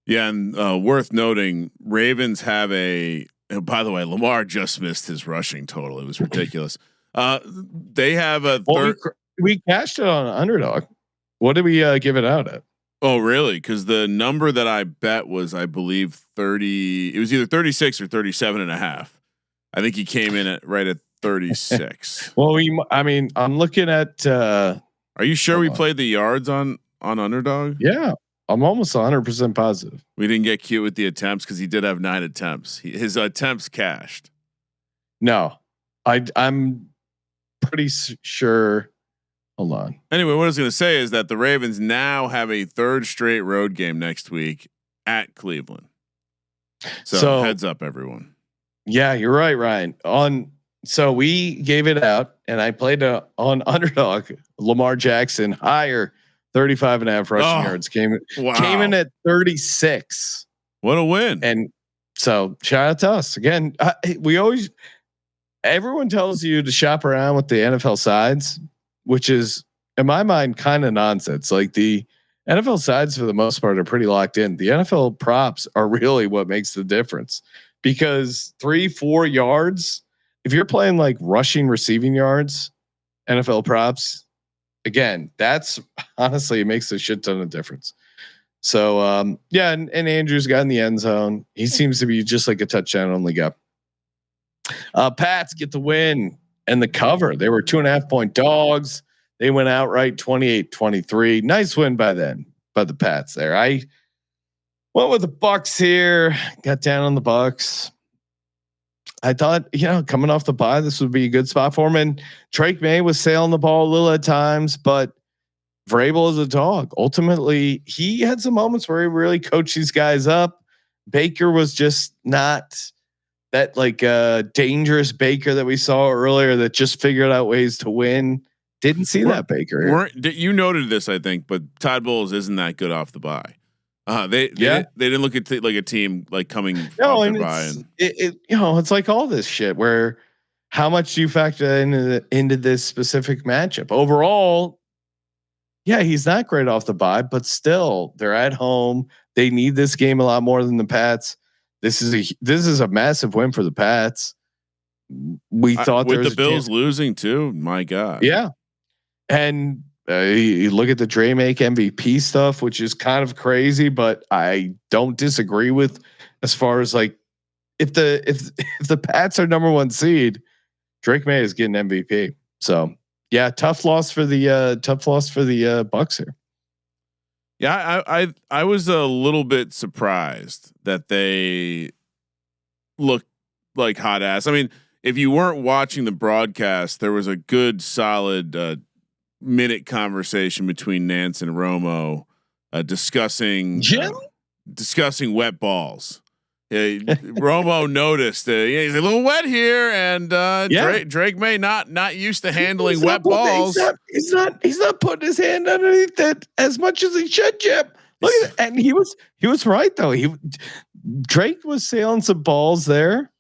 Yeah. And worth noting, Ravens have by the way, Lamar just missed his rushing total. It was ridiculous. They have a we cashed it on Underdog. What did we give it out at? Oh, really? Because the number that I bet was, I believe 30. It was either 36 or 37.5. I think he came in right at 36. Well, I'm looking at. Are you sure we played the yards on Underdog? Yeah, I'm almost 100% positive. We didn't get cute with the attempts because he did have 9 attempts. His attempts cashed. No, I'm pretty sure. Hold on. Anyway, what I was going to say is that the Ravens now have a 3rd straight road game next week at Cleveland. So heads up, everyone. Yeah, you're right, Ryan. So we gave it out, and I played on Underdog. Lamar Jackson higher, 35.5 rushing yards came in at 36. What a win! And so shout out to us again. Everyone tells you to shop around with the NFL sides, which is in my mind kind of nonsense. Like the NFL sides for the most part are pretty locked in. The NFL props are really what makes the difference, because 3-4 yards if you're playing like rushing receiving yards, NFL props, again, that's honestly, it makes a shit ton of difference. So yeah, and Andrews got in the end zone. He seems to be just like a touchdown only guy. Pats get the win and the cover. They were 2.5-point dogs. They went outright 28-23. Nice win by the Pats there. I went with the Bucks here. Got down on the Bucks. I thought, coming off the bye, this would be a good spot for him. And Drake May was sailing the ball a little at times, but Vrabel is a dog. Ultimately, he had some moments where he really coached these guys up. Baker was just not that dangerous Baker that we saw earlier that just figured out ways to win. Didn't see that Baker. You noted this, I think, but Todd Bowles isn't that good off the bye. They didn't look at like a team like coming off the bye. It's like all this shit where how much do you factor into this specific matchup overall? Yeah, he's not great off the bye, but still they're at home. They need this game a lot more than the Pats. This is a massive win for the Pats. We thought with the Bills losing too. My God. Yeah. And you look at the Dre Make MVP stuff, which is kind of crazy, but I don't disagree with as far as like if the Pats are number 1 seed, Drake May is getting MVP. So yeah, tough loss for the Bucks here. Yeah, I was a little bit surprised that they looked like hot ass. I mean, if you weren't watching the broadcast, there was a good solid minute conversation between Nance and Romo discussing wet balls. Romo noticed he's a little wet here, and Drake May not used to handling wet balls. He's not putting his hand underneath it as much as he should, Chip. Look at it, and he was right though. Drake was sailing some balls there,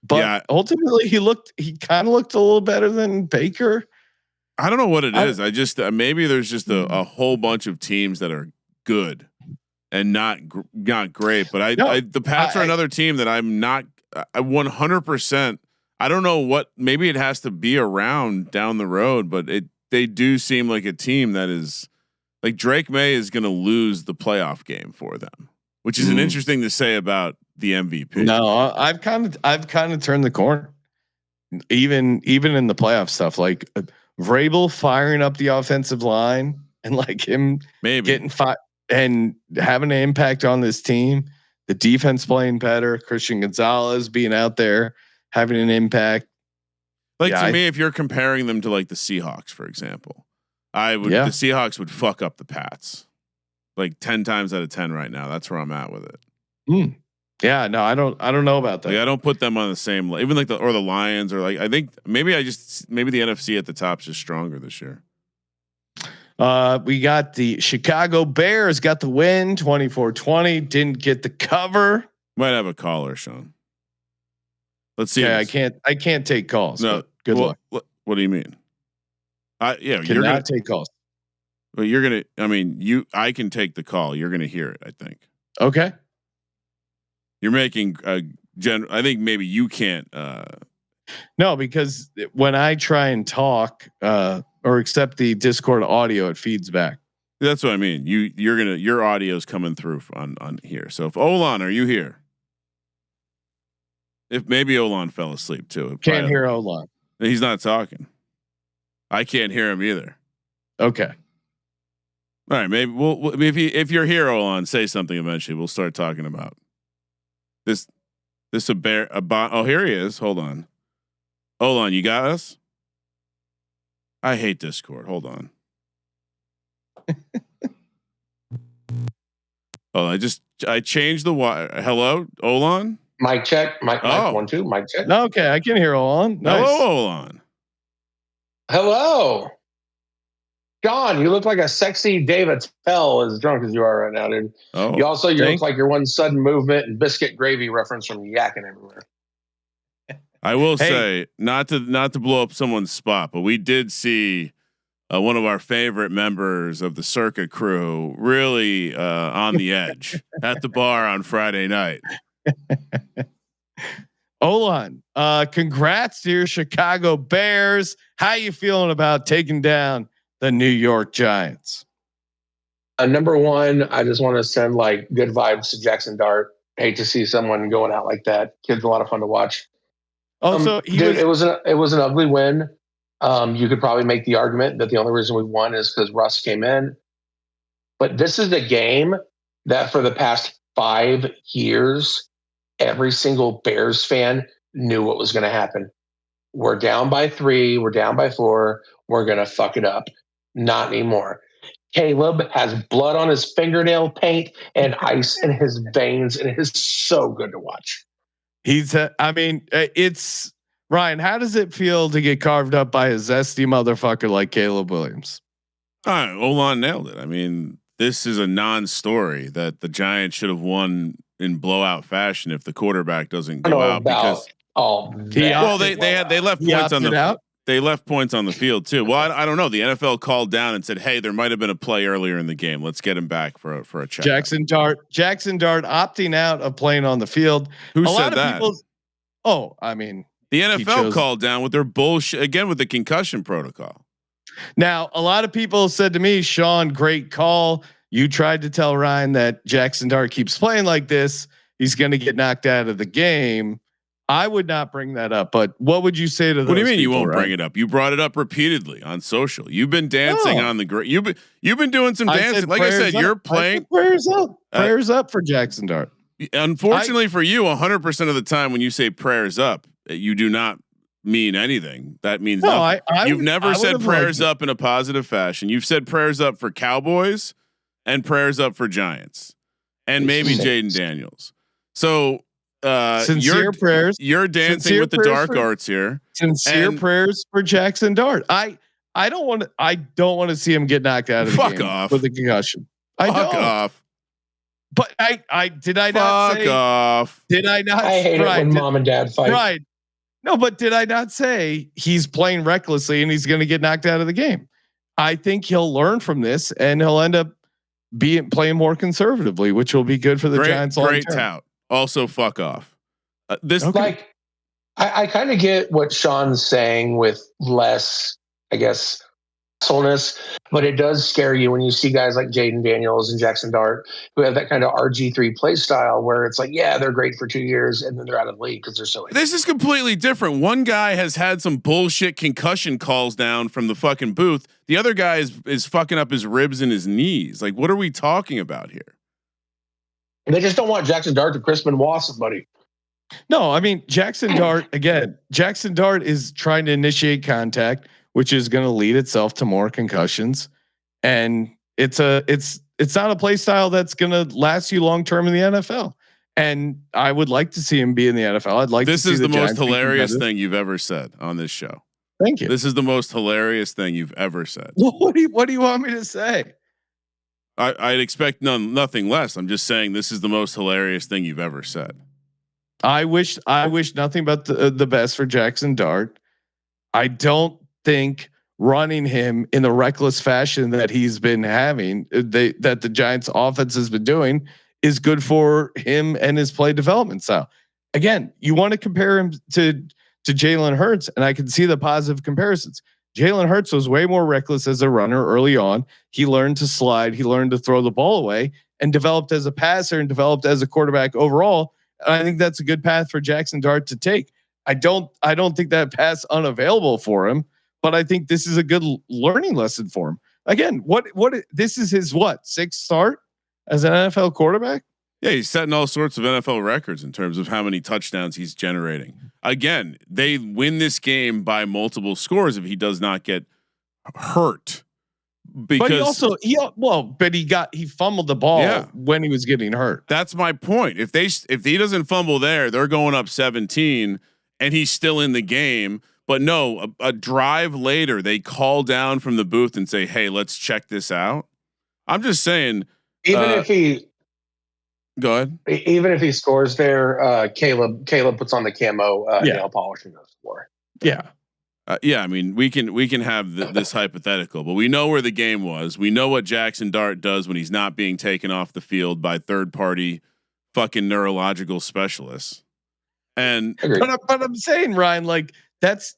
but ultimately he kind of looked a little better than Baker. I don't know what it is. I just maybe there's just a whole bunch of teams that are good and not great. But the Pats are another team that I'm not 100%. I don't know what. Maybe it has to be around down the road, but they do seem like a team that is like Drake May is going to lose the playoff game for them, which is an interesting to say about the MVP. No, I've kind of turned the corner, even in the playoff stuff, like. Vrabel firing up the offensive line and like him getting fired and having an impact on this team. The defense playing better. Christian Gonzalez being out there having an impact. Like to me, if you're comparing them to like the Seahawks, for example, the Seahawks would fuck up the Pats like 10 times out of 10 right now. That's where I'm at with it. Yeah, no, I don't know about that. Like, I don't put them on the same, even like the Lions or like, I think maybe the NFC at the top is just stronger this year. We got the Chicago Bears got the win 24-20, didn't get the cover. Might have a caller, Sean. Let's see. Yeah, I can't take calls. No, good luck. What do you mean? You're gonna take calls. But I can take the call. You're going to hear it, I think. Okay. You're making I think maybe you can't. No, because when I try and talk or accept the Discord audio, it feeds back. That's what I mean. Your audio's coming through on here. So if Olan, are you here? If maybe Olan fell asleep too. Can't hear Olan. He's not talking. I can't hear him either. Okay. All right. Maybe we'll if you're here, Olan, say something eventually. We'll start talking about. This oh, here he is. Hold on. You got us? I hate Discord. Hold on. I changed the wire. Hello, Olan? Mic check. Mic 1 2. Mic check. Okay, I can hear Olan. Nice. Hello, Olan. Hello. John, you look like a sexy Dave Attell, as drunk as you are right now, dude. Oh, you look like your one sudden movement and biscuit gravy reference from yakking everywhere. I will say, not to blow up someone's spot, but we did see one of our favorite members of the Circa crew really on the edge at the bar on Friday night. Olan, congrats to your Chicago Bears. How you feeling about taking down the New York Giants? Number one, I just want to send like good vibes to Jackson Dart. Hate to see someone going out like that. Kid's a lot of fun to watch. Also, it was an ugly win. You could probably make the argument that the only reason we won is because Russ came in. But this is a game that for the past 5 years, every single Bears fan knew what was going to happen. We're down by 3. We're down by 4. We're going to fuck it up. Not anymore. Caleb has blood on his fingernail paint and ice in his veins, and it is so good to watch. It's Ryan. How does it feel to get carved up by a zesty motherfucker like Caleb Williams? All right, Olan nailed it. I mean, this is a non-story that the Giants should have won in blowout fashion if the quarterback doesn't go out because they left points on the they left points on the field too. Well, I don't know. The NFL called down and said, "Hey, there might have been a play earlier in the game. Let's get him back for a check." Jackson Dart opting out of playing on the field. Who said that? The NFL called down with their bullshit again with the concussion protocol. Now, a lot of people said to me, "Sean, great call. You tried to tell Ryan that Jackson Dart keeps playing like this, he's going to get knocked out of the game." I would not bring that up, but what would you say to those? What do you mean people, you won't right? bring it up? You brought it up repeatedly on social. You've been dancing on the great. You've been doing some dancing. Like I said, you're playing prayers up for Jackson Dart. Unfortunately for you, 100% of the time when you say prayers up, you do not mean anything. That means nothing. You've never said prayers up in a positive fashion. You've said prayers up for Cowboys and prayers up for Giants and maybe Jaden Daniels. So sincere prayers. You're dancing with the dark arts here. Sincere prayers for Jackson Dart. I don't want to see him get knocked out of the game off with a concussion. Fuck off. But I did I not fuck say off. Did I not I hate it when mom and dad fight. Right. No, but did I not say he's playing recklessly and he's going to get knocked out of the game? I think he'll learn from this and he'll end up playing more conservatively, which will be good for the Giants. Great tout. Also, fuck off. I kind of get what Sean's saying with less, I guess, soulness, but it does scare you when you see guys like Jaden Daniels and Jackson Dart who have that kind of RG3 play style where it's like, yeah, they're great for 2 years and then they're out of the league because they're so. This is completely different. One guy has had some bullshit concussion calls down from the fucking booth. The other guy is fucking up his ribs and his knees. Like, what are we talking about here? They just don't want Jackson Dart to Crispin Wass somebody. No, I mean Jackson Dart again. Jackson Dart is trying to initiate contact, which is going to lead itself to more concussions, and it's not a play style that's going to last you long term in the NFL. And I would like to see him be in the NFL. I'd like. This to see is the most hilarious thing you've ever said on this show. Thank you. This is the most hilarious thing you've ever said. What do you want me to say? I'd expect nothing less. I'm just saying this is the most hilarious thing you've ever said. I wish nothing but the best for Jackson Dart. I don't think running him in the reckless fashion that he's been having, that the Giants offense has been doing, is good for him and his play development style. Again, you want to compare him to Jalen Hurts, and I can see the positive comparisons. Jalen Hurts was way more reckless as a runner early on. He learned to slide. He learned to throw the ball away and developed as a passer and developed as a quarterback overall. And I think that's a good path for Jackson Dart to take. I don't think that path's unavailable for him, but I think this is a good learning lesson for him. Again, this is his sixth start as an NFL quarterback? Yeah, he's setting all sorts of NFL records in terms of how many touchdowns he's generating. Again, they win this game by multiple scores if he does not get hurt. Because he fumbled the ball when he was getting hurt. That's my point. If he doesn't fumble there, they're going up 17 and he's still in the game. But no, a drive later, they call down from the booth and say, "Hey, let's check this out." I'm just saying, if he go ahead. Even if he scores there, Caleb puts on the camo nail polish and goes for it. Yeah. I mean, we can have this hypothetical, but we know where the game was. We know what Jackson Dart does when he's not being taken off the field by third party fucking neurological specialists. But I'm saying, Ryan, like that's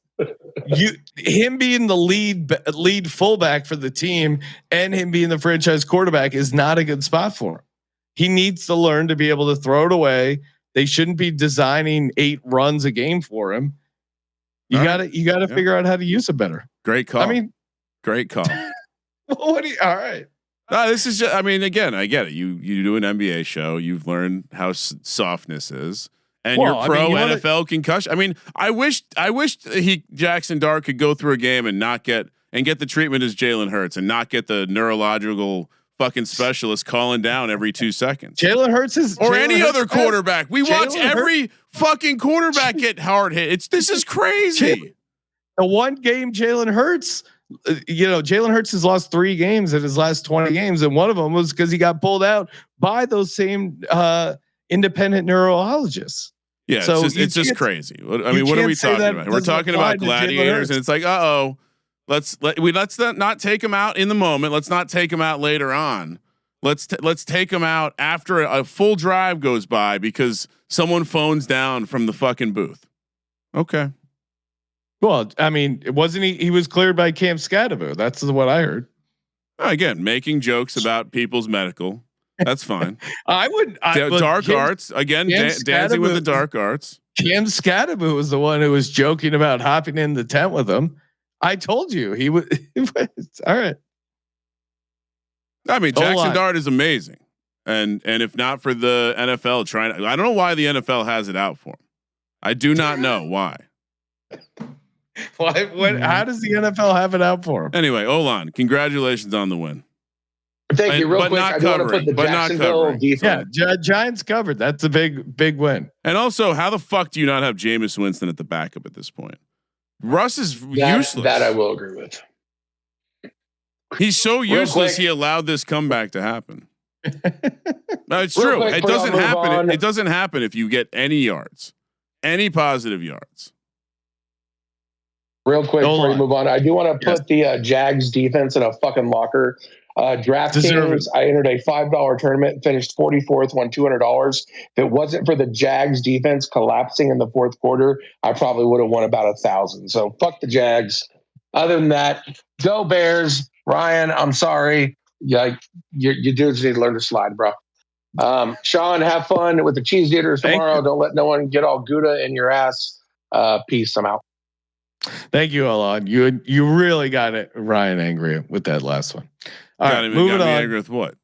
him being the lead fullback for the team and him being the franchise quarterback is not a good spot for him. He needs to learn to be able to throw it away. They shouldn't be designing 8 runs a game for him. You got to figure out how to use it better. Great call. I mean, great call. All right. No, this is just, I mean, again, I get it. You do an NBA show. You've learned how softness is, and your pro NFL concussion. I mean, I wish Jackson Dart could go through a game and not get the treatment as Jalen Hurts and not get the neurological fucking specialist calling down every 2 seconds. Jalen Hurts is any other quarterback. We watch every fucking quarterback get hard hit. This is crazy. The one game Jalen Hurts, Jalen Hurts has lost 3 games in his last 20 games, and one of them was because he got pulled out by those same independent neurologists. Yeah, so it's just crazy. I mean, what are we talking about? We're talking about gladiators, and it's like, let's not take him out in the moment. Let's not take him out later on. Let's take him out after a full drive goes by because someone phones down from the fucking booth. Okay. Well, I mean, wasn't he was cleared by Cam Scadaboo. That's what I heard. Again, making jokes about people's medical. That's fine. I would dark arts again, dancing with the dark arts. Cam Scadaboo was the one who was joking about hopping in the tent with him. I told you he was all right. I mean, Jackson Dart is amazing, and if not for the NFL I don't know why the NFL has it out for him. I do not know why. How does the NFL have it out for him? Anyway, Olan, congratulations on the win. Thank you. Real quick, I do want to put the Jacksonville defense. Yeah, Giants covered. That's a big win. And also, how the fuck do you not have Jameis Winston at the backup at this point? Russ is useless. That I will agree with. He's so useless. He allowed this comeback to happen. No, it's true. It doesn't happen. It doesn't happen if you get any yards, any positive yards. Real quick before we move on, I do want to put the Jags defense in a fucking locker. DraftKings, I entered a $5 tournament, finished 44th, won $200. If it wasn't for the Jags defense collapsing in the fourth quarter, I probably would have won about 1,000. So fuck the Jags. Other than that, go Bears. Ryan, I'm sorry. Yeah, you dudes need to learn to slide, bro. Sean, have fun with the cheese eaters tomorrow. Don't let no one get all Gouda in your ass. Peace. I'm out. Thank you, Alon. You really got it, Ryan, angry with that last one. All right, moving on. Angry with what?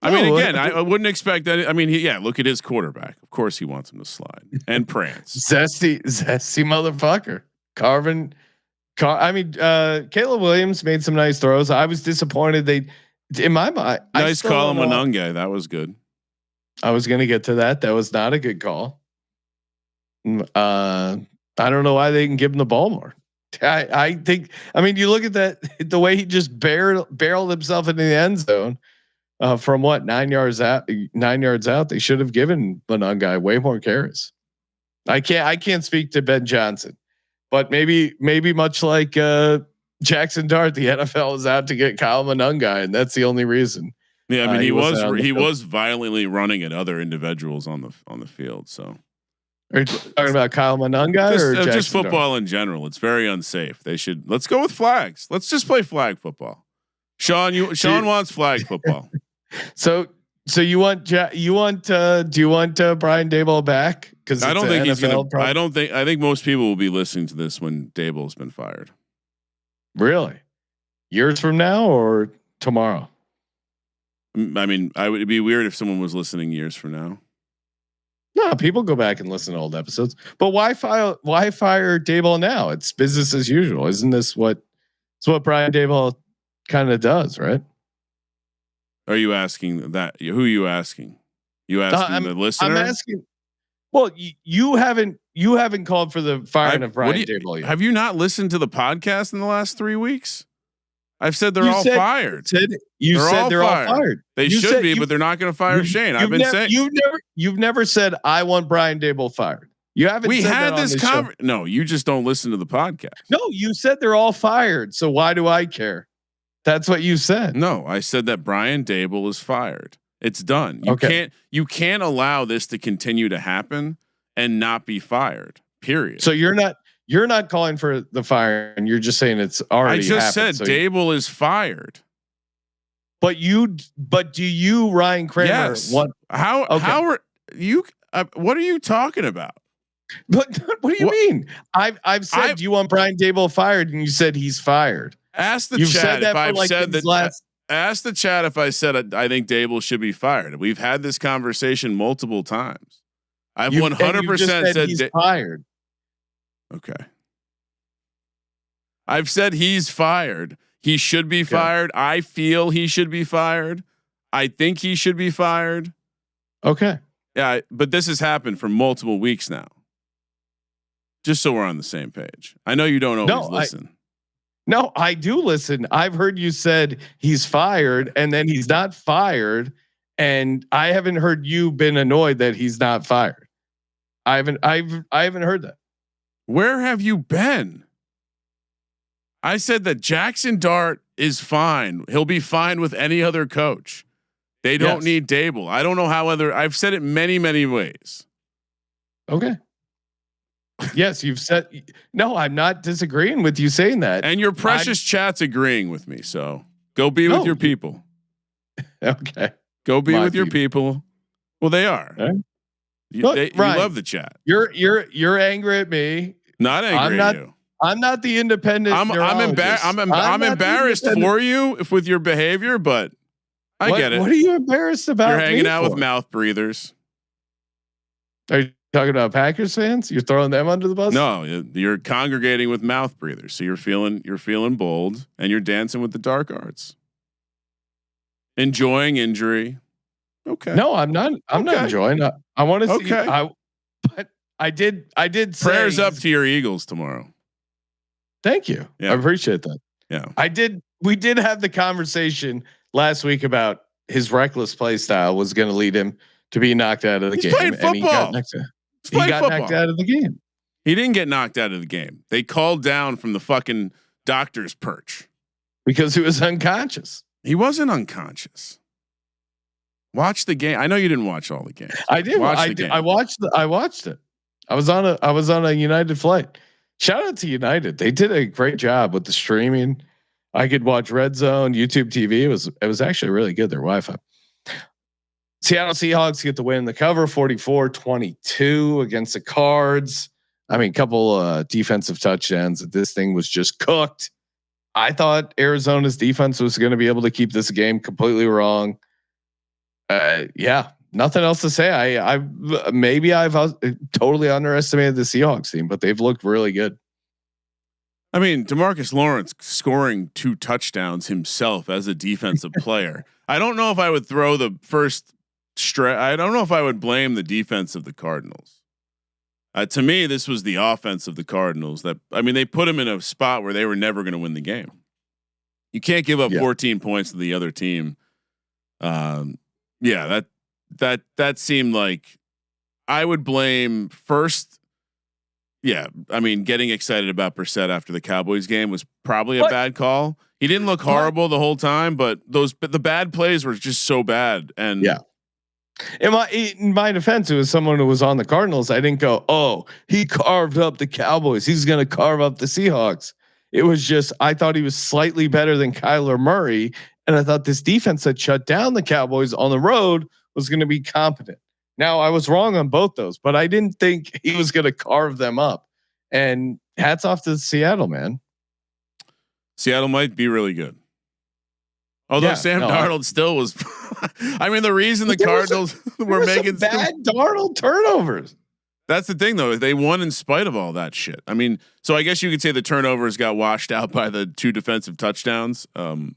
I mean, again, I wouldn't expect that. I mean, look at his quarterback. Of course, he wants him to slide and prance. Zesty motherfucker. Caleb Williams made some nice throws. I was disappointed. In my mind, nice call him Monunga. That was good. I was going to get to that. That was not a good call. I don't know why they didn't give him the ball more. I think. I mean, you look at that. The way he just barreled himself into the end zone from 9 yards out. 9 yards out. They should have given Monunga way more carries. I can't speak to Ben Johnson, but maybe much like Jackson Dart, the NFL is out to get Kyle Monunga, and that's the only reason. Yeah, I mean, he was violently running at other individuals on the field. So. Are you talking about Kyle Monunga or just football in general? It's very unsafe. Let's go with flags. Let's just play flag football. Sean wants flag football. So do you want Brian Daboll back? Because I don't think he's going to. I think most people will be listening to this when Daboll's been fired. Really? Years from now or tomorrow? I mean, it'd be weird if someone was listening years from now. No, people go back and listen to old episodes. But why fire Daboll now? It's business as usual. Isn't this what Brian Daboll kind of does, right? Are you asking that? Who are you asking? You asking the listener? I'm asking. Well, you haven't called for the firing of Brian Daboll yet. Have you not listened to the podcast in the last 3 weeks? I've said they're all fired. You said they're all fired. They should be, but they're not going to fire Shane. I've been saying you've never said I want Brian Daboll fired. You haven't. We had this conversation. No, you just don't listen to the podcast. No, you said they're all fired. So why do I care? That's what you said. No, I said that Brian Daboll is fired. It's done. You can't allow this to continue to happen and not be fired. Period. So you're not calling for the fire, and you're just saying it's already. I just happened, said Dable is fired. But do you, Ryan Kramer? Yes. How are you? What are you talking about? But what do you mean? I've said, do you want Brian Dable fired? And you said he's fired. Ask the chat if I've said that. Ask the chat if I said I think Dable should be fired. We've had this conversation multiple times. I've 100% said he's fired. Okay. I've said he's fired. He should be fired. I feel he should be fired. I think he should be fired. Okay. Yeah, but this has happened for multiple weeks now. Just so we're on the same page. I know you don't always listen. No, I do listen. I've heard you said he's fired and then he's not fired. And I haven't heard you been annoyed that he's not fired. I haven't heard that. Where have you been? I said that Jackson Dart is fine. He'll be fine with any other coach. They don't need Dable. I don't know how I've said it many, many ways. Okay. Yes, you've said, no, I'm not disagreeing with you saying that. And your precious chat's agreeing with me. So go be with your people. Okay. Go be with your people. Well, they are. Okay. You love the chat. You're angry at me. Not angry at you. I'm not the independent. I'm embarrassed for you with your behavior, but I get it. What are you embarrassed about? You're hanging out with mouth breathers. Are you talking about Packers fans? You're throwing them under the bus? No, you're congregating with mouth breathers. So you're feeling bold and you're dancing with the dark arts. Enjoying injury. Okay. No, I'm not. I'm not enjoying. I want to see. But I did. Prayers up to your Eagles tomorrow. Thank you. Yeah. I appreciate that. Yeah. We did have the conversation last week about his reckless play style was going to lead him to be knocked out of the game. Playing football. And he got knocked out of the game. He didn't get knocked out of the game. They called down from the fucking doctor's perch because he was unconscious. He wasn't unconscious. Watch the game. I know you didn't watch all the games. I did. I watched it. I was on a United flight. Shout out to United. They did a great job with the streaming. I could watch Red Zone, YouTube TV. It was actually really good. Their Wi-Fi. Seattle Seahawks get the win. The cover 44-22 against the Cards. I mean, couple defensive touchdowns. This thing was just cooked. I thought Arizona's defense was going to be able to keep this game completely wrong. Yeah, nothing else to say. I've totally underestimated the Seahawks team, but they've looked really good. I mean, DeMarcus Lawrence scoring 2 touchdowns himself as a defensive player. I don't know if I would throw the first stretch. I don't know if I would blame the defense of the Cardinals. To me, this was the offense of the Cardinals they put him in a spot where they were never going to win the game. You can't give up 14 points to the other team. Yeah, that seemed like I would blame first. Yeah, I mean, getting excited about Brissett after the Cowboys game was probably a bad call. He didn't look horrible the whole time, but the bad plays were just so bad. And yeah, in my defense, it was someone who was on the Cardinals. I didn't go, oh, he carved up the Cowboys. He's going to carve up the Seahawks. It was just I thought he was slightly better than Kyler Murray. And I thought this defense that shut down the Cowboys on the road was going to be competent. Now I was wrong on both those, but I didn't think he was going to carve them up. And hats off to Seattle, man. Seattle might be really good. Although Sam Darnold still was. I mean, the reason the Cardinals were making bad Darnold turnovers. That's the thing, though. They won in spite of all that shit. I mean, so I guess you could say the turnovers got washed out by the 2 defensive touchdowns,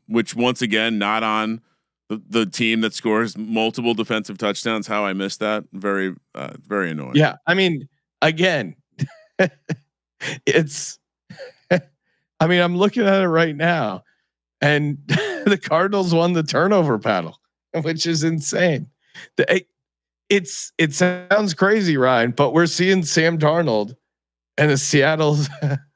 which once again, not on the team that scores multiple defensive touchdowns. How I missed that. Very, very annoying. Yeah. I mean, again, I'm looking at it right now and the Cardinals won the turnover battle, which is insane. It sounds crazy, Ryan, but we're seeing Sam Darnold and the Seattle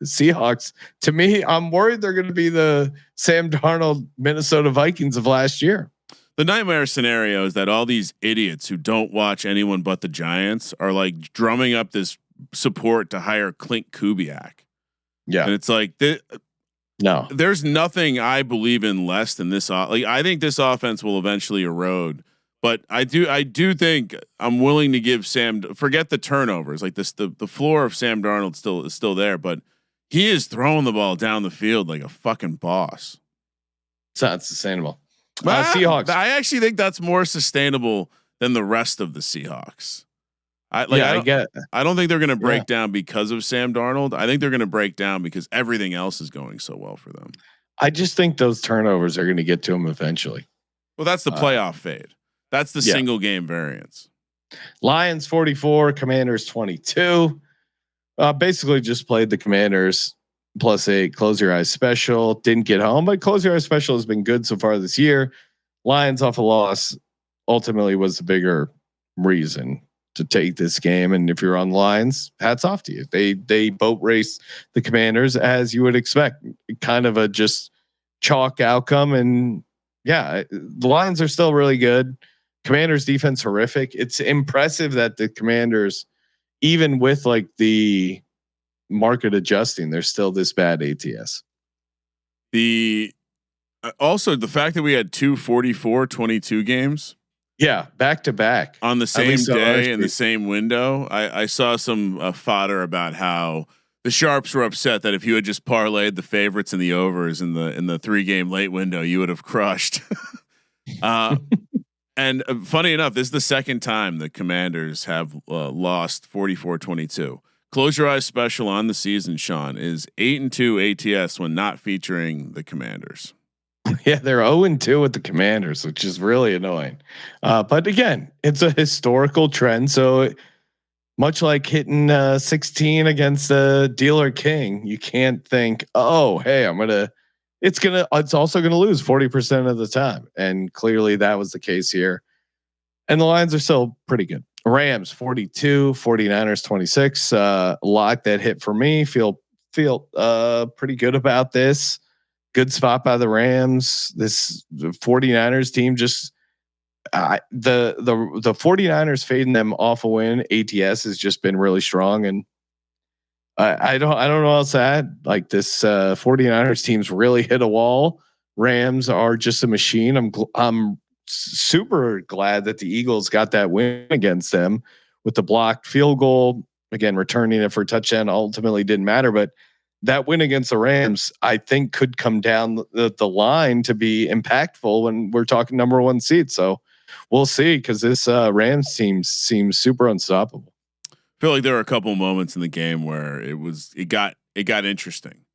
Seahawks. To me, I'm worried they're going to be the Sam Darnold Minnesota Vikings of last year. The nightmare scenario is that all these idiots who don't watch anyone but the Giants are like drumming up this support to hire Clint Kubiak. Yeah. And it's like, no, there's nothing I believe in less than this. Like, I think this offense will eventually erode, but I do think I'm willing to give forget the turnovers. Like the floor of Sam Darnold is still there, but he is throwing the ball down the field like a fucking boss. It's not sustainable. Seahawks. I actually think that's more sustainable than the rest of the Seahawks. I don't think they're going to break down because of Sam Darnold. I think they're going to break down because everything else is going so well for them. I just think those turnovers are going to get to them eventually. Well, that's the playoff fade. That's the single game variance. Lions 44, Commanders 22. Basically just played the Commanders plus a close your eyes special. Didn't get home, but close your eyes special has been good so far this year. Lions off a loss ultimately was the bigger reason to take this game. And if you're on Lions, hats off to you. They boat race the Commanders as you would expect, kind of a just chalk outcome. And yeah, the Lions are still really good. Commanders defense horrific. It's impressive that the Commanders, even with like the market adjusting, they're still this bad ATS. Also the fact that we had 2 44-22 games. Yeah, back to back on the same day in the same window. I saw some fodder about how the sharps were upset that if you had just parlayed the favorites and the overs in the 3-game late window, you would have crushed. And funny enough, this is the second time the Commanders have lost 44-22. Close your eyes special on the season, Sean, is 8-2 ATS when not featuring the Commanders. Yeah, they're 0-2 with the Commanders, which is really annoying. But again, it's a historical trend. So much like hitting 16 against the dealer king, you can't think, oh, hey, it's also going to lose 40% of the time. And clearly that was the case here. And the Lions are still pretty good. Rams 42, 49ers 26. Lock that hit for me. Feel pretty good about this. Good spot by the Rams. This 49ers team just the 49ers fading them off a win. ATS has just been really strong, and I don't know what else to add. Like this 49ers team's really hit a wall. Rams are just a machine. I'm super glad that the Eagles got that win against them with the blocked field goal. Again, returning it for a touchdown ultimately didn't matter, but that win against the Rams, I think, could come down the line to be impactful when we're talking number 1 seed. So we'll see, because this Rams team seems super unstoppable. I feel like there were a couple of moments in the game where it got interesting,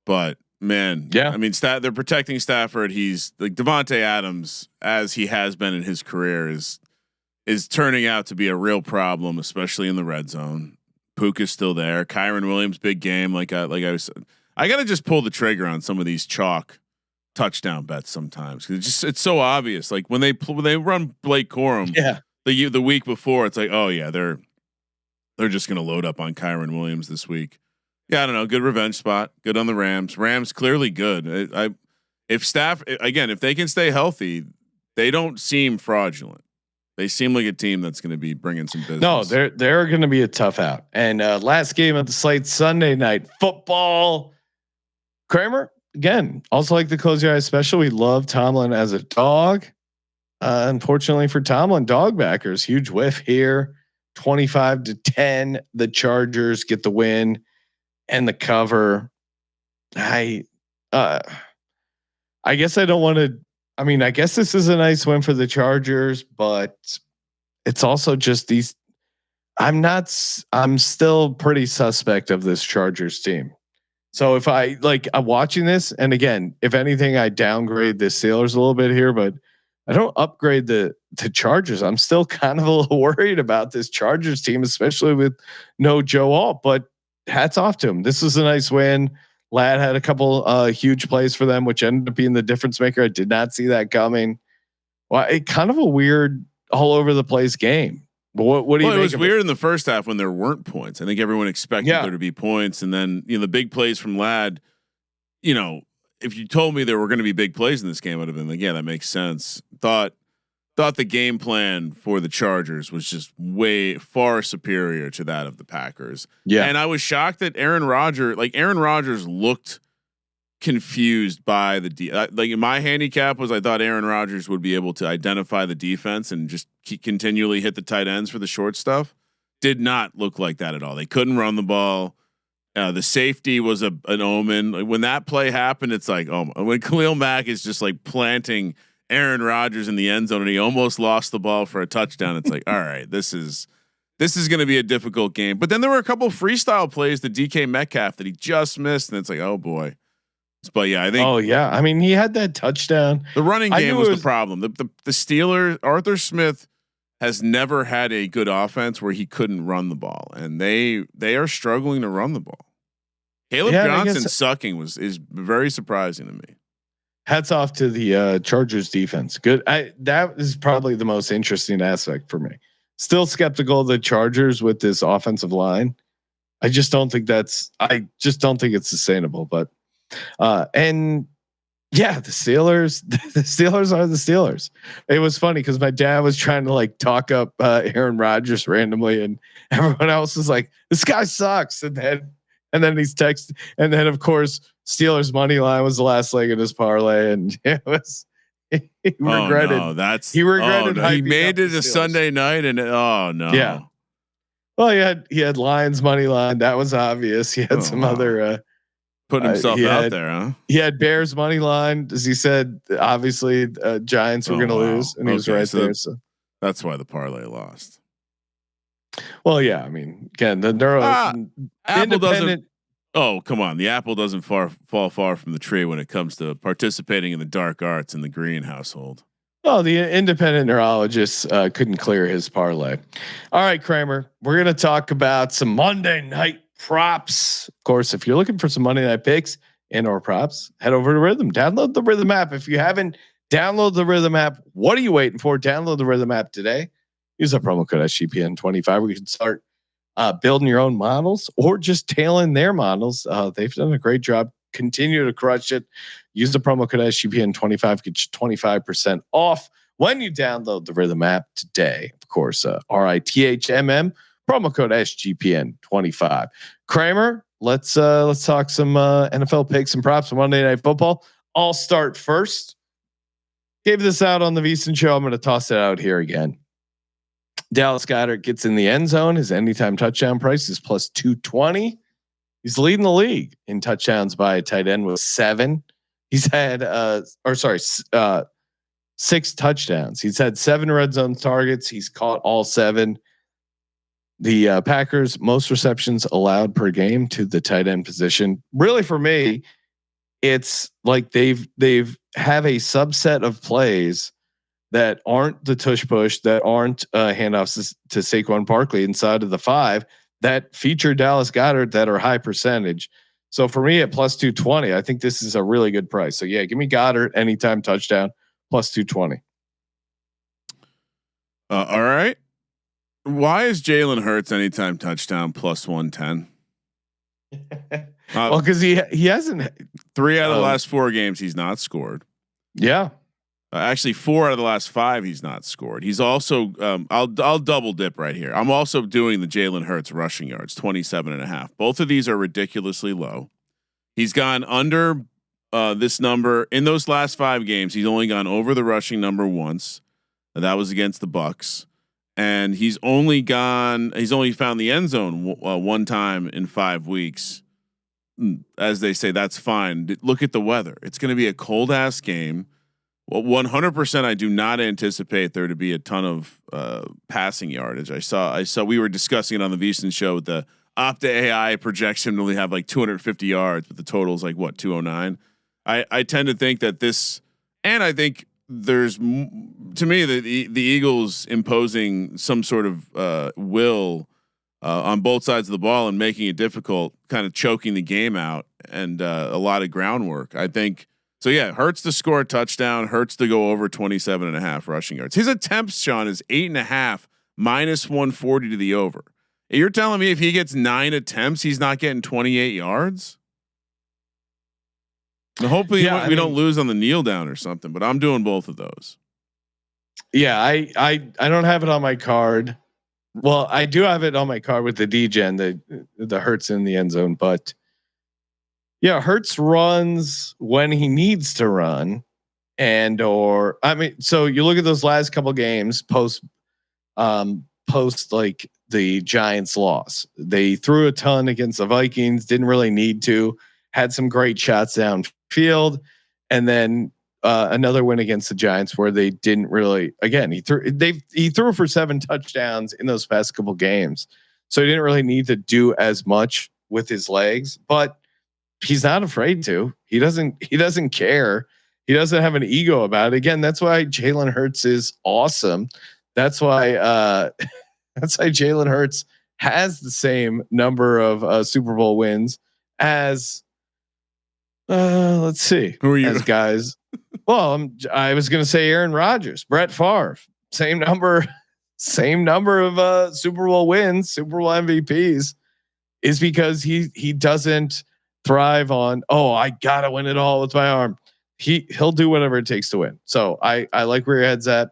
but man, yeah, I mean, they're protecting Stafford. He's like Devontae Adams, as he has been in his career, is turning out to be a real problem, especially in the red zone. Puka's still there. Kyron Williams, big game. I got to just pull the trigger on some of these chalk touchdown bets sometimes, because it's so obvious. Like when they run Blake Corum, the week before, it's like, oh yeah, they're just gonna load up on Kyron Williams this week. Yeah, I don't know. Good revenge spot. Good on the Rams. Rams clearly good. If they can stay healthy, they don't seem fraudulent. They seem like a team that's going to be bringing some business. No, they're going to be a tough out. And last game of the slate, Sunday night football. Kramer again, also like the close your eyes special. We love Tomlin as a dog. Unfortunately for Tomlin, dog backers, huge whiff here. 25-10. The Chargers get the win and the cover. I guess I don't want to. I mean, I guess this is a nice win for the Chargers, but it's also just these. I'm still pretty suspect of this Chargers team. So if I'm watching this, and again, if anything, I downgrade the Steelers a little bit here, but I don't upgrade the Chargers. I'm still kind of a little worried about this Chargers team, especially with no Joe Alt, but hats off to him. This is a nice win. Ladd had a couple huge plays for them, which ended up being the difference maker. I did not see that coming. Well, it kind of a weird all over the place game. But what do you think? It was weird in the first half when there weren't points. I think everyone expected there to be points, and then the big plays from Ladd. if you told me there were going to be big plays in this game, I'd have been like, yeah, that makes sense. Thought the game plan for the Chargers was just way far superior to that of the Packers. Yeah. And I was shocked that Aaron Rodgers looked confused by the like my handicap was I thought Aaron Rodgers would be able to identify the defense and just continually hit the tight ends for the short stuff. Did not look like that at all. They couldn't run the ball. The safety was an omen. Like when that play happened, it's like, oh, when Khalil Mack is just like planting Aaron Rodgers in the end zone and he almost lost the ball for a touchdown. It's like, all right, this is going to be a difficult game. But then there were a couple of freestyle plays to DK Metcalf that he just missed, and it's like, oh boy. But yeah, I think. Oh yeah, I mean he had that touchdown. The running game was the problem. The Steelers, Arthur Smith has never had a good offense where he couldn't run the ball, and they are struggling to run the ball. Caleb Johnson sucking is very surprising to me. Hats off to the Chargers defense. Good. That is probably the most interesting aspect for me. Still skeptical of the Chargers with this offensive line. I just don't think it's sustainable. But and yeah, the Steelers are the Steelers. It was funny because my dad was trying to like talk up Aaron Rodgers randomly, and everyone else was like, "This guy sucks," and then he's texting, and then of course Steelers money line was the last leg of his parlay, and it was he regretted. Oh, no, he regretted. He made it a Sunday night, and oh no, yeah. Well, he had Lions money line. That was obvious. He had some other putting himself out there, huh? He had Bears money line, as he said. Obviously, Giants were going to lose, and he was right there. So that's why the parlay lost. Well, yeah. I mean, again, the Apple doesn't. Oh, come on! The apple doesn't fall far from the tree when it comes to participating in the dark arts in the Green household. Oh, the independent neurologist couldn't clear his parlay. All right, Kramer, we're going to talk about some Monday night props. Of course, if you're looking for some Monday night picks and or props, head over to Rhythm. Download the Rhythm app. If you haven't downloaded the Rhythm app, what are you waiting for? Download the Rhythm app today. Use our promo code SGPN25 where you can start building your own models or just tailing their models. They've done a great job. Continue to crush it. Use the promo code SGPN25, get you 25% off when you download the Rhythm app today. Of course, RITHMM, promo code SGPN25. Kramer, let's talk some NFL picks and props on Monday Night Football. I'll start first. Gave this out on the VSiN show. I'm going to toss it out here again. Dallas Goedert gets in the end zone. His anytime touchdown price is plus 220. He's leading the league in touchdowns by a tight end with 7. He's had 6 touchdowns. He's had 7 red zone targets. He's caught all 7. The Packers most receptions allowed per game to the tight end position. Really, for me, it's like they've have a subset of plays that aren't the tush push, that aren't handoffs to Saquon Barkley inside of the 5 that feature Dallas Goedert that are high percentage. So for me at plus 220, I think this is a really good price. So yeah, give me Goedert anytime touchdown plus 220. All right. Why is Jalen Hurts anytime touchdown plus 110? Well, because he hasn't 3 out of the last 4 games he's not scored. Yeah. Actually, 4 out of the last 5 he's not scored. He's also I'll double dip right here. I'm also doing the Jalen Hurts rushing yards 27.5. Both of these are ridiculously low. He's gone under this number in those last 5 games. He's only gone over the rushing number once. That was against the Bucks, and he's only found the end zone one time in 5 weeks. As they say, that's fine. Look at the weather. It's going to be a cold ass game. Well, 100%. I do not anticipate there to be a ton of passing yardage. I saw we were discussing it on the VSiN show with the Opta AI projection to only have like 250 yards, but the total is like what 209. I tend to think that this, and I think there's to me the Eagles imposing some sort of will on both sides of the ball and making it difficult, kind of choking the game out, and a lot of groundwork. I think. So yeah, Hurts to score a touchdown, Hurts to go over 27.5 rushing yards. His attempts, Sean, is 8.5 minus 140 to the over. You're telling me if he gets 9 attempts, he's not getting 28 yards? And hopefully we don't lose on the kneel down or something. But I'm doing both of those. Yeah, I don't have it on my card. Well, I do have it on my card with the Degen, the Hurts in the end zone, but yeah, Hurts runs when he needs to run, so you look at those last couple games post like the Giants loss. They threw a ton against the Vikings, didn't really need to, had some great shots downfield, and then another win against the Giants where they didn't really. Again, he threw for 7 touchdowns in those past couple games, so he didn't really need to do as much with his legs. But he's not afraid to. He doesn't care. He doesn't have an ego about it. Again, that's why Jalen Hurts is awesome. That's why Jalen Hurts has the same number of Super Bowl wins as let's see, who are you as guys. Well, I was going to say Aaron Rodgers, Brett Favre, same number of Super Bowl wins, Super Bowl MVPs, is because he doesn't thrive on, I gotta win it all with my arm. He'll do whatever it takes to win. So I like where your head's at.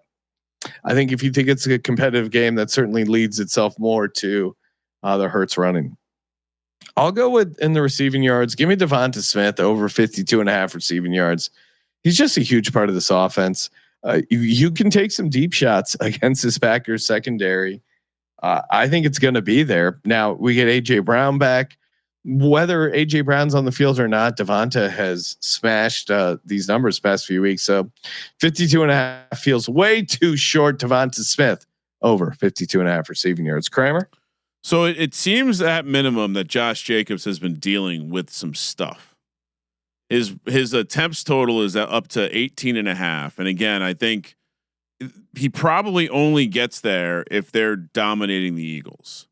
I think if you think it's a competitive game, that certainly leads itself more to the Hurts running. I'll go with in the receiving yards. Give me Devonta Smith over 52.5 receiving yards. He's just a huge part of this offense. You can take some deep shots against this Packers secondary. I think it's going to be there. Now we get AJ Brown back. Whether AJ Brown's on the field or not, Devonta has smashed these numbers past few weeks. So 52.5 feels way too short. Devonta Smith over 52.5 receiving yards. Kramer. So it seems at minimum that Josh Jacobs has been dealing with some stuff. His attempts total is up to 18.5. And again, I think he probably only gets there if they're dominating the Eagles.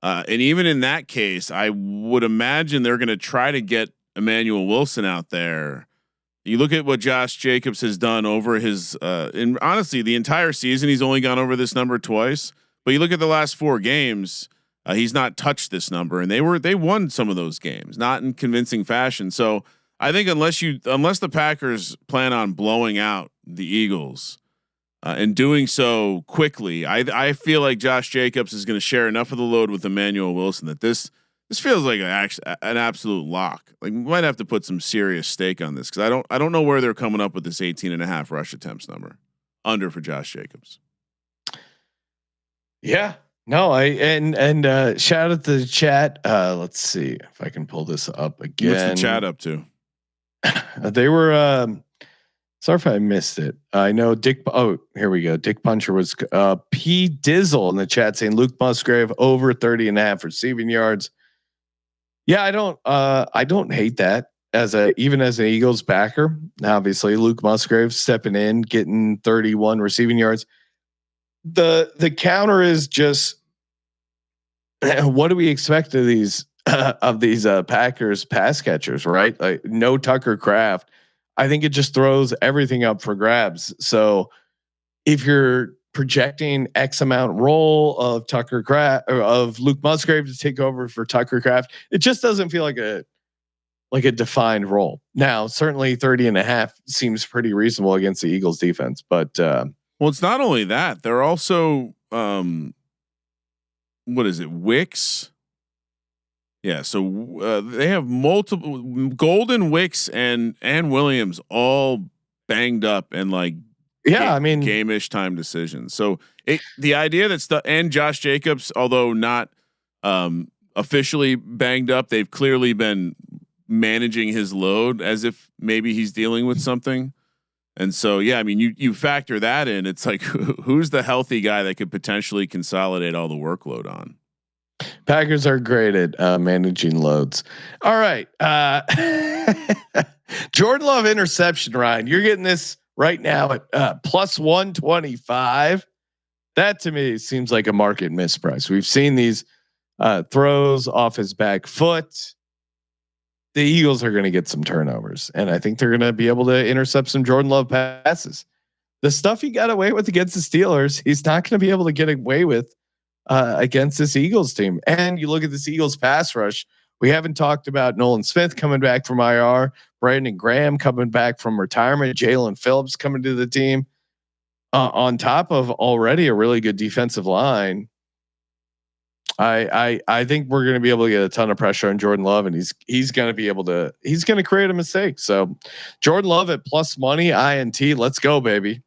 And even in that case, I would imagine they're going to try to get Emmanuel Wilson out there. You look at what Josh Jacobs has done over his, and honestly, the entire season, he's only gone over this number twice. But you look at the last 4 games, he's not touched this number, and they won some of those games, not in convincing fashion. So I think unless the Packers plan on blowing out the Eagles, and doing so quickly, I feel like Josh Jacobs is going to share enough of the load with Emmanuel Wilson that this feels like an absolute lock. Like we might have to put some serious stake on this because I don't know where they're coming up with this 18.5 rush attempts number under for Josh Jacobs. Yeah, no, and shout out to the chat. Let's see if I can pull this up again. What's the chat up to? They were. Sorry if I missed it. I know Dick. Oh, here we go. Dick Puncher was P Dizzle in the chat saying Luke Musgrave over 30.5 receiving yards. Yeah, I don't hate that even as an Eagles backer. Obviously, Luke Musgrave stepping in, getting 31 receiving yards. The counter is just what do we expect of these Packers pass catchers, right? Like no Tucker Kraft. I think it just throws everything up for grabs. So if you're projecting X amount role of Tucker Kraft or of Luke Musgrave to take over for Tucker Kraft, it just doesn't feel like a defined role. Now, certainly 30.5 seems pretty reasonable against the Eagles defense, but well, it's not only that, they're also what is it? Wicks. Yeah, so they have multiple Golden, Wicks, and Williams all banged up and like game-ish time decisions. So the idea and Josh Jacobs, although not officially banged up, they've clearly been managing his load as if maybe he's dealing with something. And so yeah, I mean you factor that in. It's like who's the healthy guy that could potentially consolidate all the workload on? Packers are great at managing loads. All right. Jordan Love interception, Ryan. You're getting this right now at plus 125. That to me seems like a market misprice. We've seen these throws off his back foot. The Eagles are going to get some turnovers, and I think they're going to be able to intercept some Jordan Love passes. The stuff he got away with against the Steelers, he's not going to be able to get away with against this Eagles team. And you look at this Eagles pass rush We haven't talked about Nolan Smith coming back from IR, Brandon Graham coming back from retirement, Jalen Phillips coming to the team, on top of already a really good defensive line. I think we're going to be able to get a ton of pressure on Jordan Love, and he's going to create a mistake. So Jordan Love at plus money, INT, let's go, baby.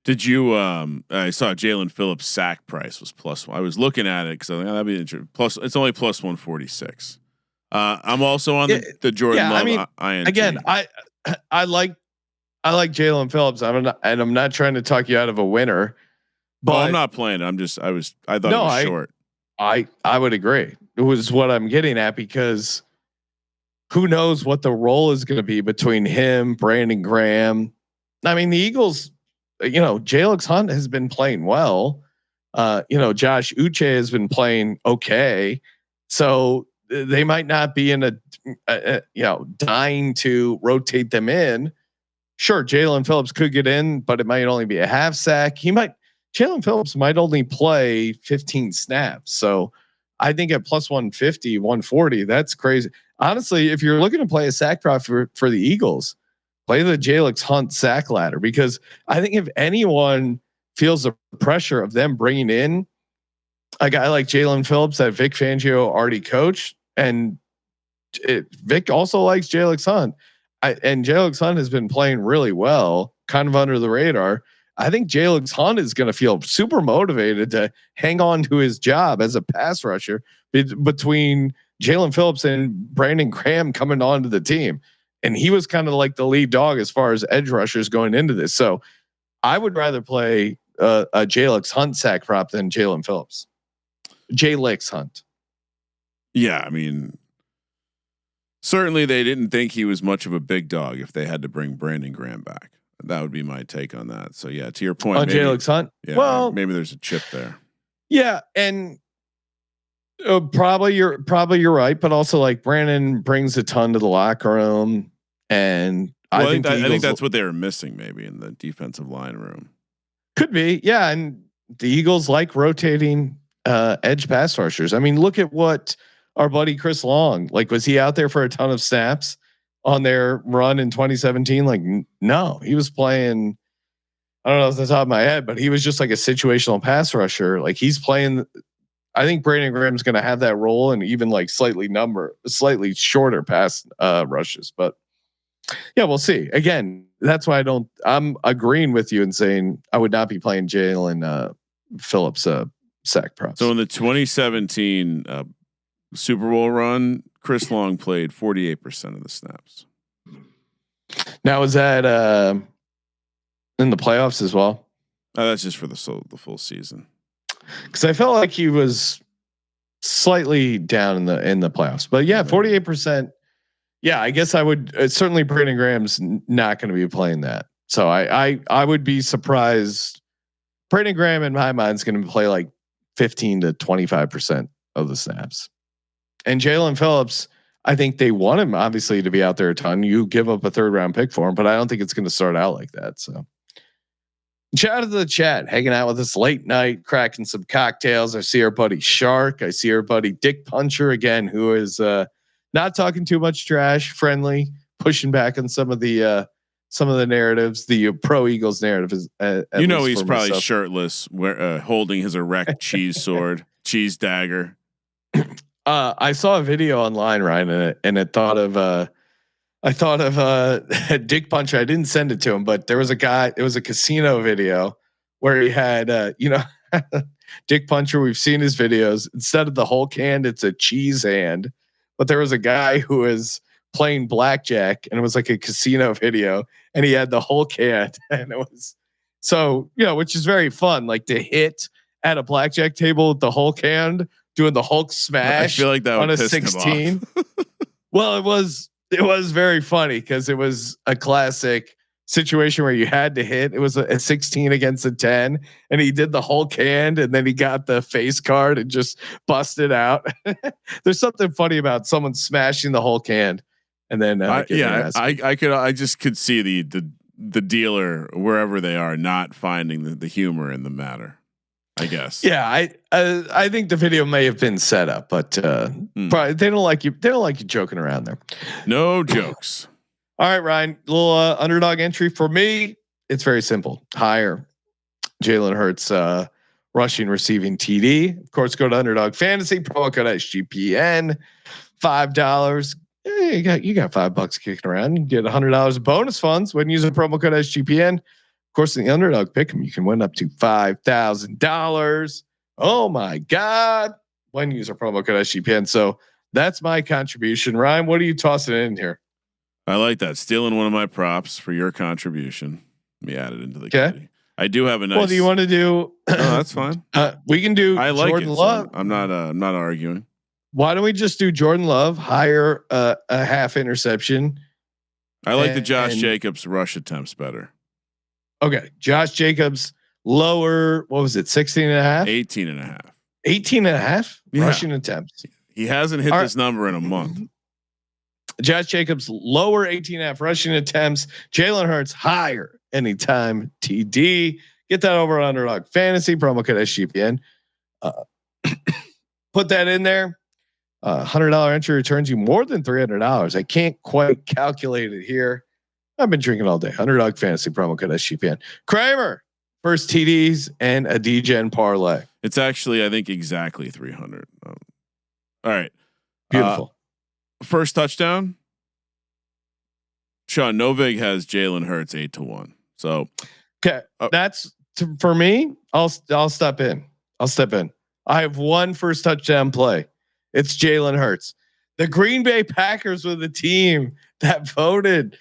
Did you? I saw Jalen Phillips sack price was plus one. I was looking at it because I think that'd be interesting. Plus, it's only plus 146. I'm also on the Jordan Love. INT. Again, I like Jalen Phillips. I'm not trying to talk you out of a winner, but I'm not playing. I thought it was short. I would agree. It was what I'm getting at, because who knows what the role is going to be between him, Brandon Graham. I mean, the Eagles, Jalix Hunt has been playing well. Josh Uche has been playing okay. So they might not be in dying to rotate them in. Sure, Jalen Phillips could get in, but it might only be a half sack. Jalen Phillips might only play 15 snaps. So I think at plus 150, 140, that's crazy. Honestly, if you're looking to play a sack prop for the Eagles, play the Jalix Hunt sack ladder, because I think if anyone feels the pressure of them bringing in a guy like Jalen Phillips that Vic Fangio already coached, and Vic also likes Jalix Hunt, and Jalix Hunt has been playing really well, kind of under the radar. I think Jalix Hunt is going to feel super motivated to hang on to his job as a pass rusher between Jalen Phillips and Brandon Graham coming onto the team. And he was kind of like the lead dog as far as edge rushers going into this. So I would rather play a Jalix Hunt sack prop than Jalen Phillips. Jalix Hunt. Yeah, I mean, certainly they didn't think he was much of a big dog if they had to bring Brandon Graham back. That would be my take on that. So yeah, to your point, on Jalix Hunt. Yeah, well, maybe there's a chip there. Yeah, and probably you're right, but also like Brandon brings a ton to the locker room, and I think that's what they were missing, maybe in the defensive line room. Could be, yeah, and the Eagles like rotating edge pass rushers. I mean, look at what our buddy Chris Long, like, was he out there for a ton of snaps on their run in 2017? Like, no, he was playing, I don't know off the top of my head, but he was just like a situational pass rusher. Like, he's playing, I think Brandon Graham's going to have that role, and even like slightly shorter pass rushes. But yeah, we'll see. Again, that's why I'm agreeing with you and saying I would not be playing Jalen Phillips sack props. So in the 2017 Super Bowl run, Chris Long played 48% of the snaps. Now, is that in the playoffs as well? That's just for the full season. Because I felt like he was slightly down in the playoffs, but yeah, 48%. Yeah, I guess I would certainly. Brandon Graham's not going to be playing that, so I would be surprised. Brandon Graham in my mind is going to play like 15 to 25% of the snaps. And Jalen Phillips, I think they want him obviously to be out there a ton. You give up a 3rd round pick for him, but I don't think it's going to start out like that. So shout out to the chat, hanging out with us late night, cracking some cocktails. I see our buddy Shark. I see our buddy Dick Puncher again, who is not talking too much trash, friendly, pushing back on some of the narratives, the pro Eagles narrative is, he's probably shirtless, holding his erect cheese sword, cheese dagger. I saw a video online, Ryan, and I thought of Dick Puncher. I didn't send it to him, but there was a guy. It was a casino video where he had, Dick Puncher. We've seen his videos. Instead of the Hulk hand, it's a cheese hand. But there was a guy who was playing blackjack, and it was like a casino video, and he had the Hulk hand, and it was so, which is very fun, like to hit at a blackjack table with the Hulk hand, doing the Hulk smash. I feel like that on a 16. Well, it was very funny because it was a classic situation where you had to hit. It was a 16 against a 10, and he did the Hulk hand, and then he got the face card and just busted out. There's something funny about someone smashing the Hulk hand, and then I just could see the dealer wherever they are not finding the humor in the matter. I guess. Yeah, I think the video may have been set up, but probably they don't like you. They don't like you joking around there. No jokes. All right, Ryan. Little underdog entry for me. It's very simple. Higher Jalen Hurts rushing, receiving TD. Of course, go to Underdog Fantasy, promo code SGPN, $5. You got $5 kicking around. You get $100 bonus funds when using promo code SGPN. Of course, in the Underdog Pick'em, you can win up to $5,000. Oh my God! When you use our promo code SGPN. So that's my contribution. Ryan, what are you tossing in here? I like that. Stealing one of my props for your contribution. Let me add it into the kitty. I do have a nice. What do you want to do? No, that's fine. We can do. I like Jordan it. Love. So I'm not arguing. Why don't we just do Jordan Love, higher a half interception? I like the Josh Jacobs rush attempts better. Okay. Josh Jacobs lower. What was it? 16.5? 18.5. 18.5 Yeah. rushing attempts. He hasn't hit this number in a month. Josh Jacobs lower 18.5 rushing attempts. Jalen Hurts higher anytime TD. Get that over on Underdog Fantasy, promo code SGPN. Put that in there. $100 entry returns you more than $300. I can't quite calculate it here. I've been drinking all day. Underdog Fantasy, promo code SGPN. Kramer, first TDs and a Degen parlay. It's actually, I think, exactly 300. All right. Beautiful. First touchdown. Sean Novig has Jalen Hurts 8-1. So, okay, that's for me. I'll step in. I have one first touchdown play. It's Jalen Hurts. The Green Bay Packers were the team that voted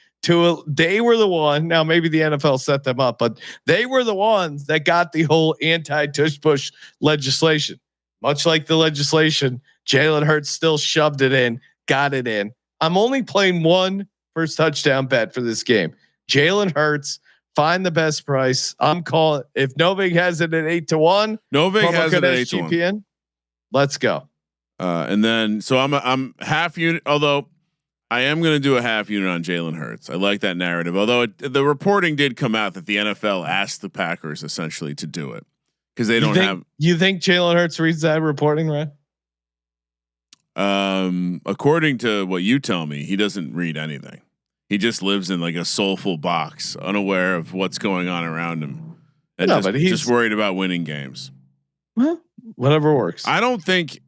they were the one. Now maybe the NFL set them up, but they were the ones that got the whole anti-tush push legislation. Much like the legislation, Jalen Hurts still shoved it in, got it in. I'm only playing one first touchdown bet for this game. Jalen Hurts, find the best price. I'm calling. If Novig has it at 8-1, Novig has it at 8-1. Let's go. And then, so I'm half unit, although I am going to do a half unit on Jalen Hurts. I like that narrative. Although the reporting did come out that the NFL asked the Packers essentially to do it because they don't have. You think Jalen Hurts reads that reporting, right? According to what you tell me, he doesn't read anything. He just lives in like a soulful box, unaware of what's going on around him. And but he's just worried about winning games. Well, whatever works. I don't think,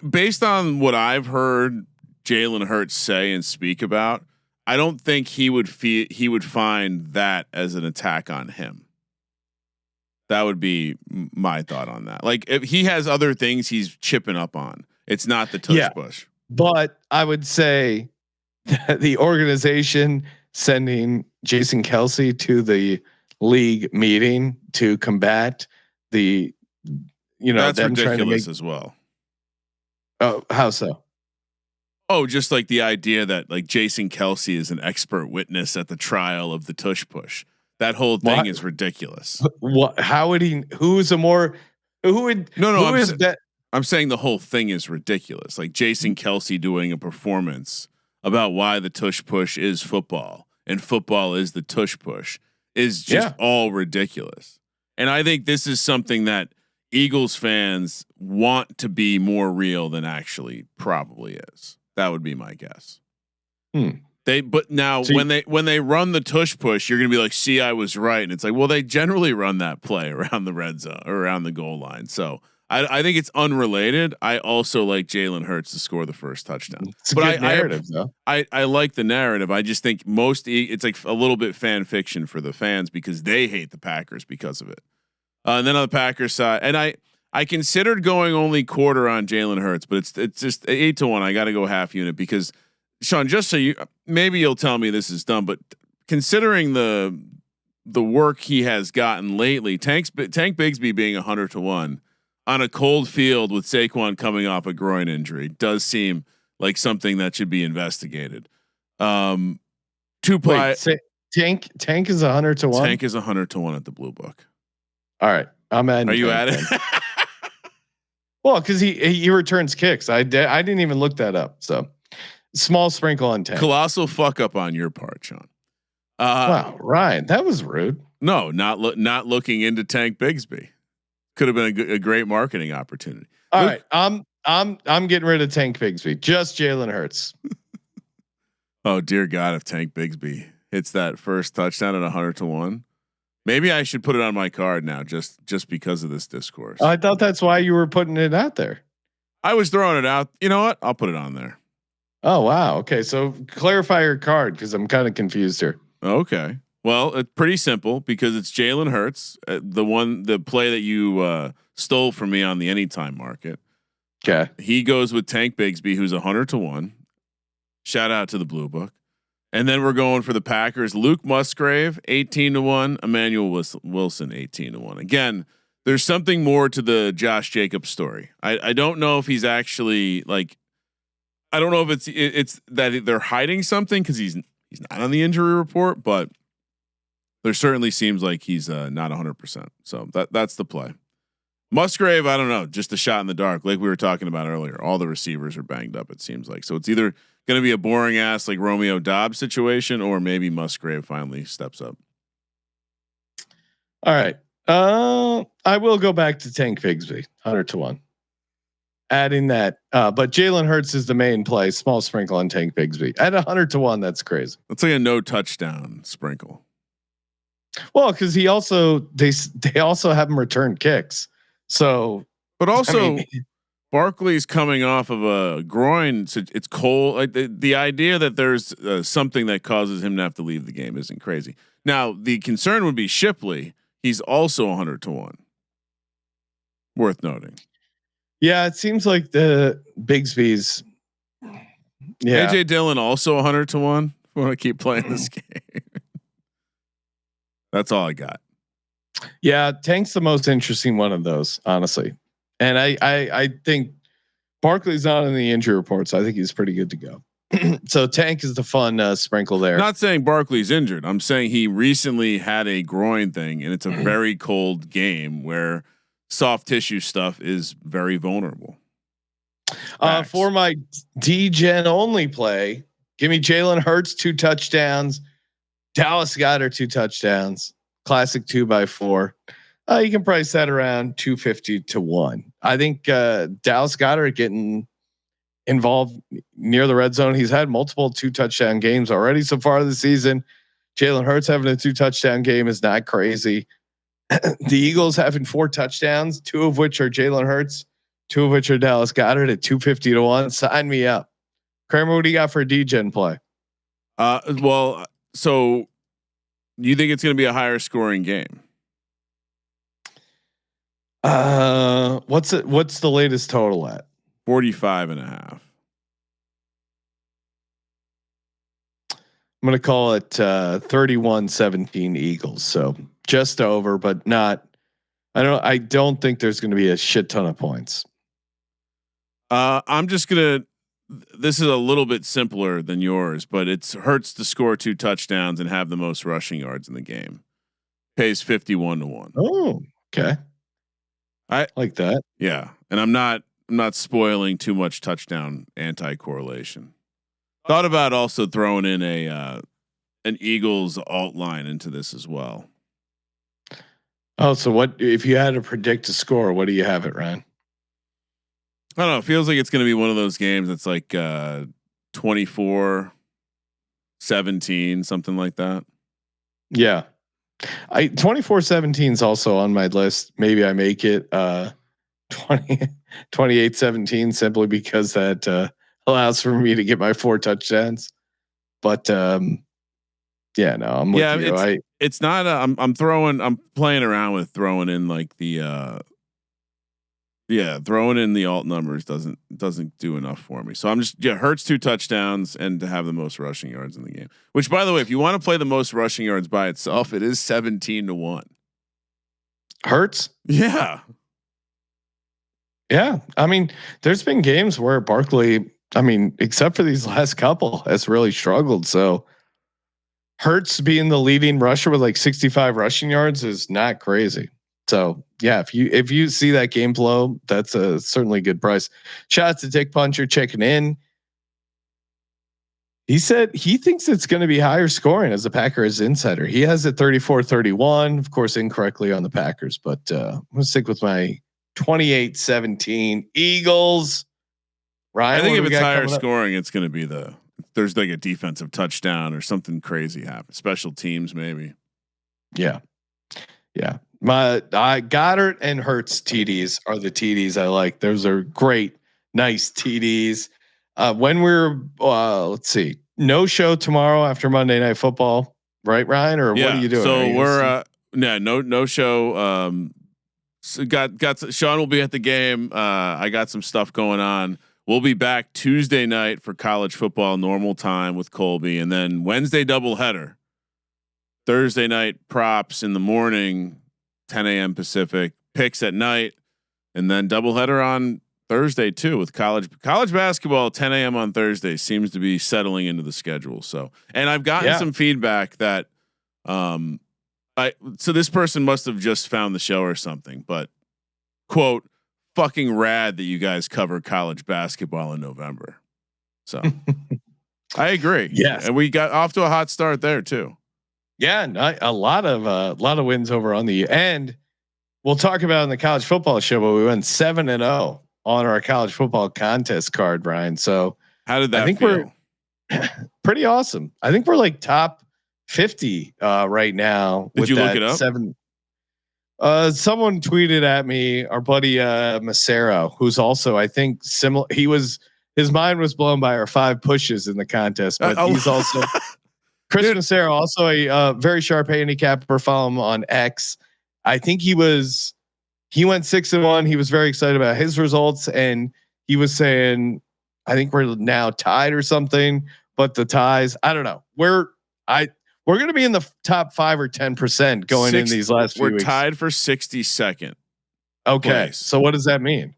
based on what I've heard Jalen Hurts say and speak about, I don't think he would find that as an attack on him. That would be my thought on that. Like if he has other things he's chipping up on, it's not the tush push. But I would say that the organization sending Jason Kelce to the league meeting to combat the, that's them ridiculous trying to make, as well. Oh, how so? Oh, just like the idea that like Jason Kelce is an expert witness at the trial of the tush push. That whole thing is ridiculous. What? How would he? Who is a more? Who would? No. Who is that? I'm saying the whole thing is ridiculous. Like Jason Kelce doing a performance about why the tush push is football and football is the tush push is just all ridiculous. And I think this is something that Eagles fans want to be more real than actually probably is. That would be my guess. But now when they run the tush push, you're going to be like, see, I was right. And it's like, well, they generally run that play around the red zone or around the goal line. So I think it's unrelated. I also like Jalen Hurts to score the first touchdown. It's but narrative though. I like the narrative. I just think it's like a little bit fan fiction for the fans because they hate the Packers because of it. And then on the Packers side, and I considered going only quarter on Jalen Hurts, but it's just 8-1. I got to go half unit because Sean, just so maybe you'll tell me this is dumb, but considering the work he has gotten lately, Tank Bigsby being 100-1 on a cold field with Saquon coming off a groin injury does seem like something that should be investigated. Tank is 100-1. Tank is 100-1 at the Blue Book. All right, I'm at. Are you at it? Well, because he returns kicks. I didn't even look that up. So small sprinkle on Tank. Colossal fuck up on your part, Sean. Wow, Ryan, that was rude. No, not looking into Tank Bigsby. Could have been a great marketing opportunity. All right, I'm getting rid of Tank Bigsby. Just Jalen Hurts. Oh dear God! If Tank Bigsby hits that first touchdown at 100-1, maybe I should put it on my card now, just because of this discourse. I thought that's why you were putting it out there. I was throwing it out. You know what? I'll put it on there. Oh wow. Okay, so clarify your card because I'm kind of confused here. Okay. Well, it's pretty simple because it's Jalen Hurts, the play that you stole from me on the anytime market. Okay. He goes with Tank Bigsby, who's 100-1. Shout out to the Blue Book. And then we're going for the Packers. Luke Musgrave, 18-1. Emmanuel Wilson, 18-1. Again, there's something more to the Josh Jacobs story. I don't know if he's actually like. I don't know if it's that they're hiding something because he's not on the injury report, but there certainly seems like he's not 100%. So that's the play. Musgrave, I don't know, just a shot in the dark, like we were talking about earlier. All the receivers are banged up. It seems like so. It's either going to be a boring ass like Romeo Dobbs situation, or maybe Musgrave finally steps up. All right. I will go back to Tank Bigsby, 100-1. Adding that, but Jalen Hurts is the main play. Small sprinkle on Tank Bigsby at 100-1. That's crazy. That's like a no touchdown sprinkle. Well, because they also have him return kicks. So, but also Barkley's coming off of a groin. So it's cold. Like the idea that there's something that causes him to have to leave the game isn't crazy. Now the concern would be Shipley. He's also 100-1. Worth noting. Yeah, it seems like the Bigsby's. Yeah, AJ Dillon also 100-1. I want to keep playing this game. That's all I got. Yeah, Tank's the most interesting one of those, honestly. And I think Barkley's not in the injury report, so I think he's pretty good to go. So Tank is the fun sprinkle there. Not saying Barkley's injured. I'm saying he recently had a groin thing, and it's a very cold game where soft tissue stuff is very vulnerable. For my Degen only play, give me Jalen Hurts 2 touchdowns, Dallas Goedert 2 touchdowns, classic 2x4. You can price that around 250-1. I think Dallas Goedert getting involved near the red zone. He's had multiple 2 touchdown games already so far this season. Jalen Hurts having a 2 touchdown game is not crazy. The Eagles having 4 touchdowns, 2 of which are Jalen Hurts, 2 of which are Dallas Goedert at 250-1. Sign me up. Kramer, what do you got for a Degen play? Well, so you think it's going to be a higher scoring game? What's the latest total at? 45.5. I'm going to call it 31-17 Eagles. So just over, but not. I don't think there's going to be a shit ton of points. I'm just gonna. This is a little bit simpler than yours, but it's Hurts to score 2 touchdowns and have the most rushing yards in the game. Pays 51-1. Oh, okay. I like that. Yeah, and I'm not spoiling too much touchdown anti-correlation. Thought about also throwing in an Eagles alt line into this as well. Oh, so what if you had to predict a score? What do you have it, Ryan? I don't know. It feels like it's going to be one of those games that's like 24-17, something like that. Yeah. 24-17 is also on my list. Maybe I make it 28-17 simply because that allows for me to get my 4 touchdowns. But yeah, no, I'm with you. It's not. I'm playing around with throwing in like the. Throwing in the alt numbers doesn't do enough for me. So I'm just Hurts 2 touchdowns and to have the most rushing yards in the game. Which, by the way, if you want to play the most rushing yards by itself, it is 17-1. Hurts? Yeah. Yeah. I mean, there's been games where Barkley, except for these last couple, has really struggled. So Hurts being the leading rusher with like 65 rushing yards is not crazy. So yeah, if you see that game flow, that's a certainly good price. Shout out to Dick Puncher checking in. He said he thinks it's going to be higher scoring as a Packers insider. He has it 34-31, of course, incorrectly on the Packers, but I'm going to stick with my 28-17 Eagles. Ryan, I think if it's higher scoring, it's going to be there's like a defensive touchdown or something crazy happen. Special teams, maybe. Yeah. My Goddard and Hurts TDs are the TDs I like. Those are great, nice TDs. When we're let's see, no show tomorrow after Monday Night Football, right, Ryan? Or what are you doing? So we're no show. So got Sean will be at the game. I got some stuff going on. We'll be back Tuesday night for college football normal time with Colby, and then Wednesday doubleheader. Thursday night props in the morning, 10 a.m. Pacific, picks at night, and then doubleheader on Thursday too with college basketball. 10 a.m. on Thursday seems to be settling into the schedule. So, and I've gotten some feedback that, so this person must have just found the show or something, but quote, fucking rad that you guys cover college basketball in November. So I agree. Yes. And we got off to a hot start there too. Yeah, a lot of wins over on the end. We'll talk about it in the college football show, but we went 7-0 on our college football contest card, Brian. So how did that? I think feel? We're pretty awesome. I think we're like top 50 right now. Did you look it up? Someone tweeted at me, our buddy Macero, who's also I think similar. His mind was blown by our 5 pushes in the contest, but he's also. Chris Macero, also a very sharp handicapper. Follow him on X. I think he went 6-1. He was very excited about his results, and he was saying, "I think we're now tied or something." But the ties, I don't know. We're going to be in the top 5 or 10% going in these last few weeks. We're tied for 62nd. Okay, place. So what does that mean?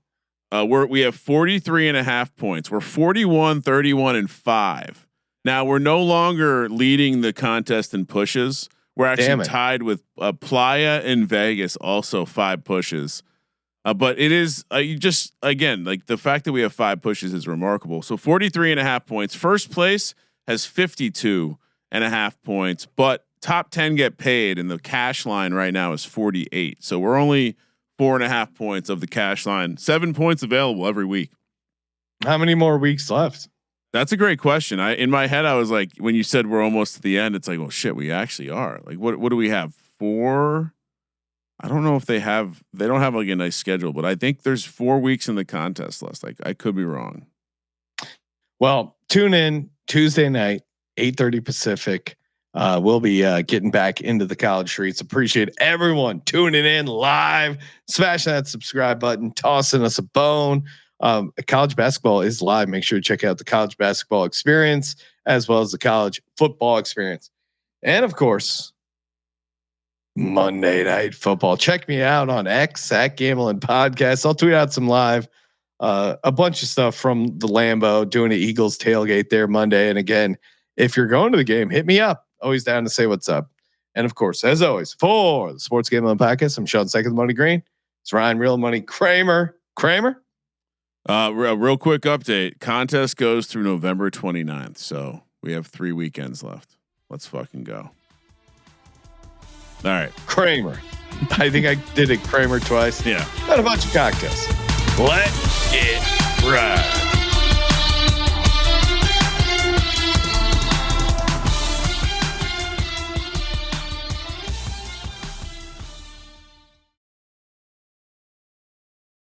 We have 43.5 points. We're 41, 31, and 5. Now we're no longer leading the contest in pushes. We're actually tied with Playa in Vegas, also 5 pushes. But it is you just again like the fact that we have 5 pushes is remarkable. So 43.5 points. First place has 52.5 points, but top 10 get paid, and the cash line right now is 48. So we're only 4.5 points of the cash line. 7 points available every week. How many more weeks left? That's a great question. In my head, I was like, when you said we're almost to the end, it's like, well, shit, we actually are. Like, what do we have? 4? I don't know if they don't have like a nice schedule, but I think there's 4 weeks in the contest list. Like I could be wrong. Well, tune in Tuesday night, 8:30 Pacific. We'll be getting back into the college streets. Appreciate everyone tuning in live, smashing that subscribe button, tossing us a bone. College basketball is live. Make sure to check out the college basketball experience as well as the college football experience. And of course, Monday Night Football. Check me out on X at Gambling Podcast. I'll tweet out some live, a bunch of stuff from the Lambeau, doing an Eagles tailgate there Monday. And again, if you're going to the game, hit me up. Always down to say what's up. And of course, as always, for the Sports Gambling Podcast, I'm Sean Second Money Green. It's Ryan Real Money Kramer. Real quick update. Contest goes through November 29th. So we have 3 weekends left. Let's fucking go. All right. Kramer. I think I did it Kramer twice. Yeah. Got a bunch of cocktails. Let it ride.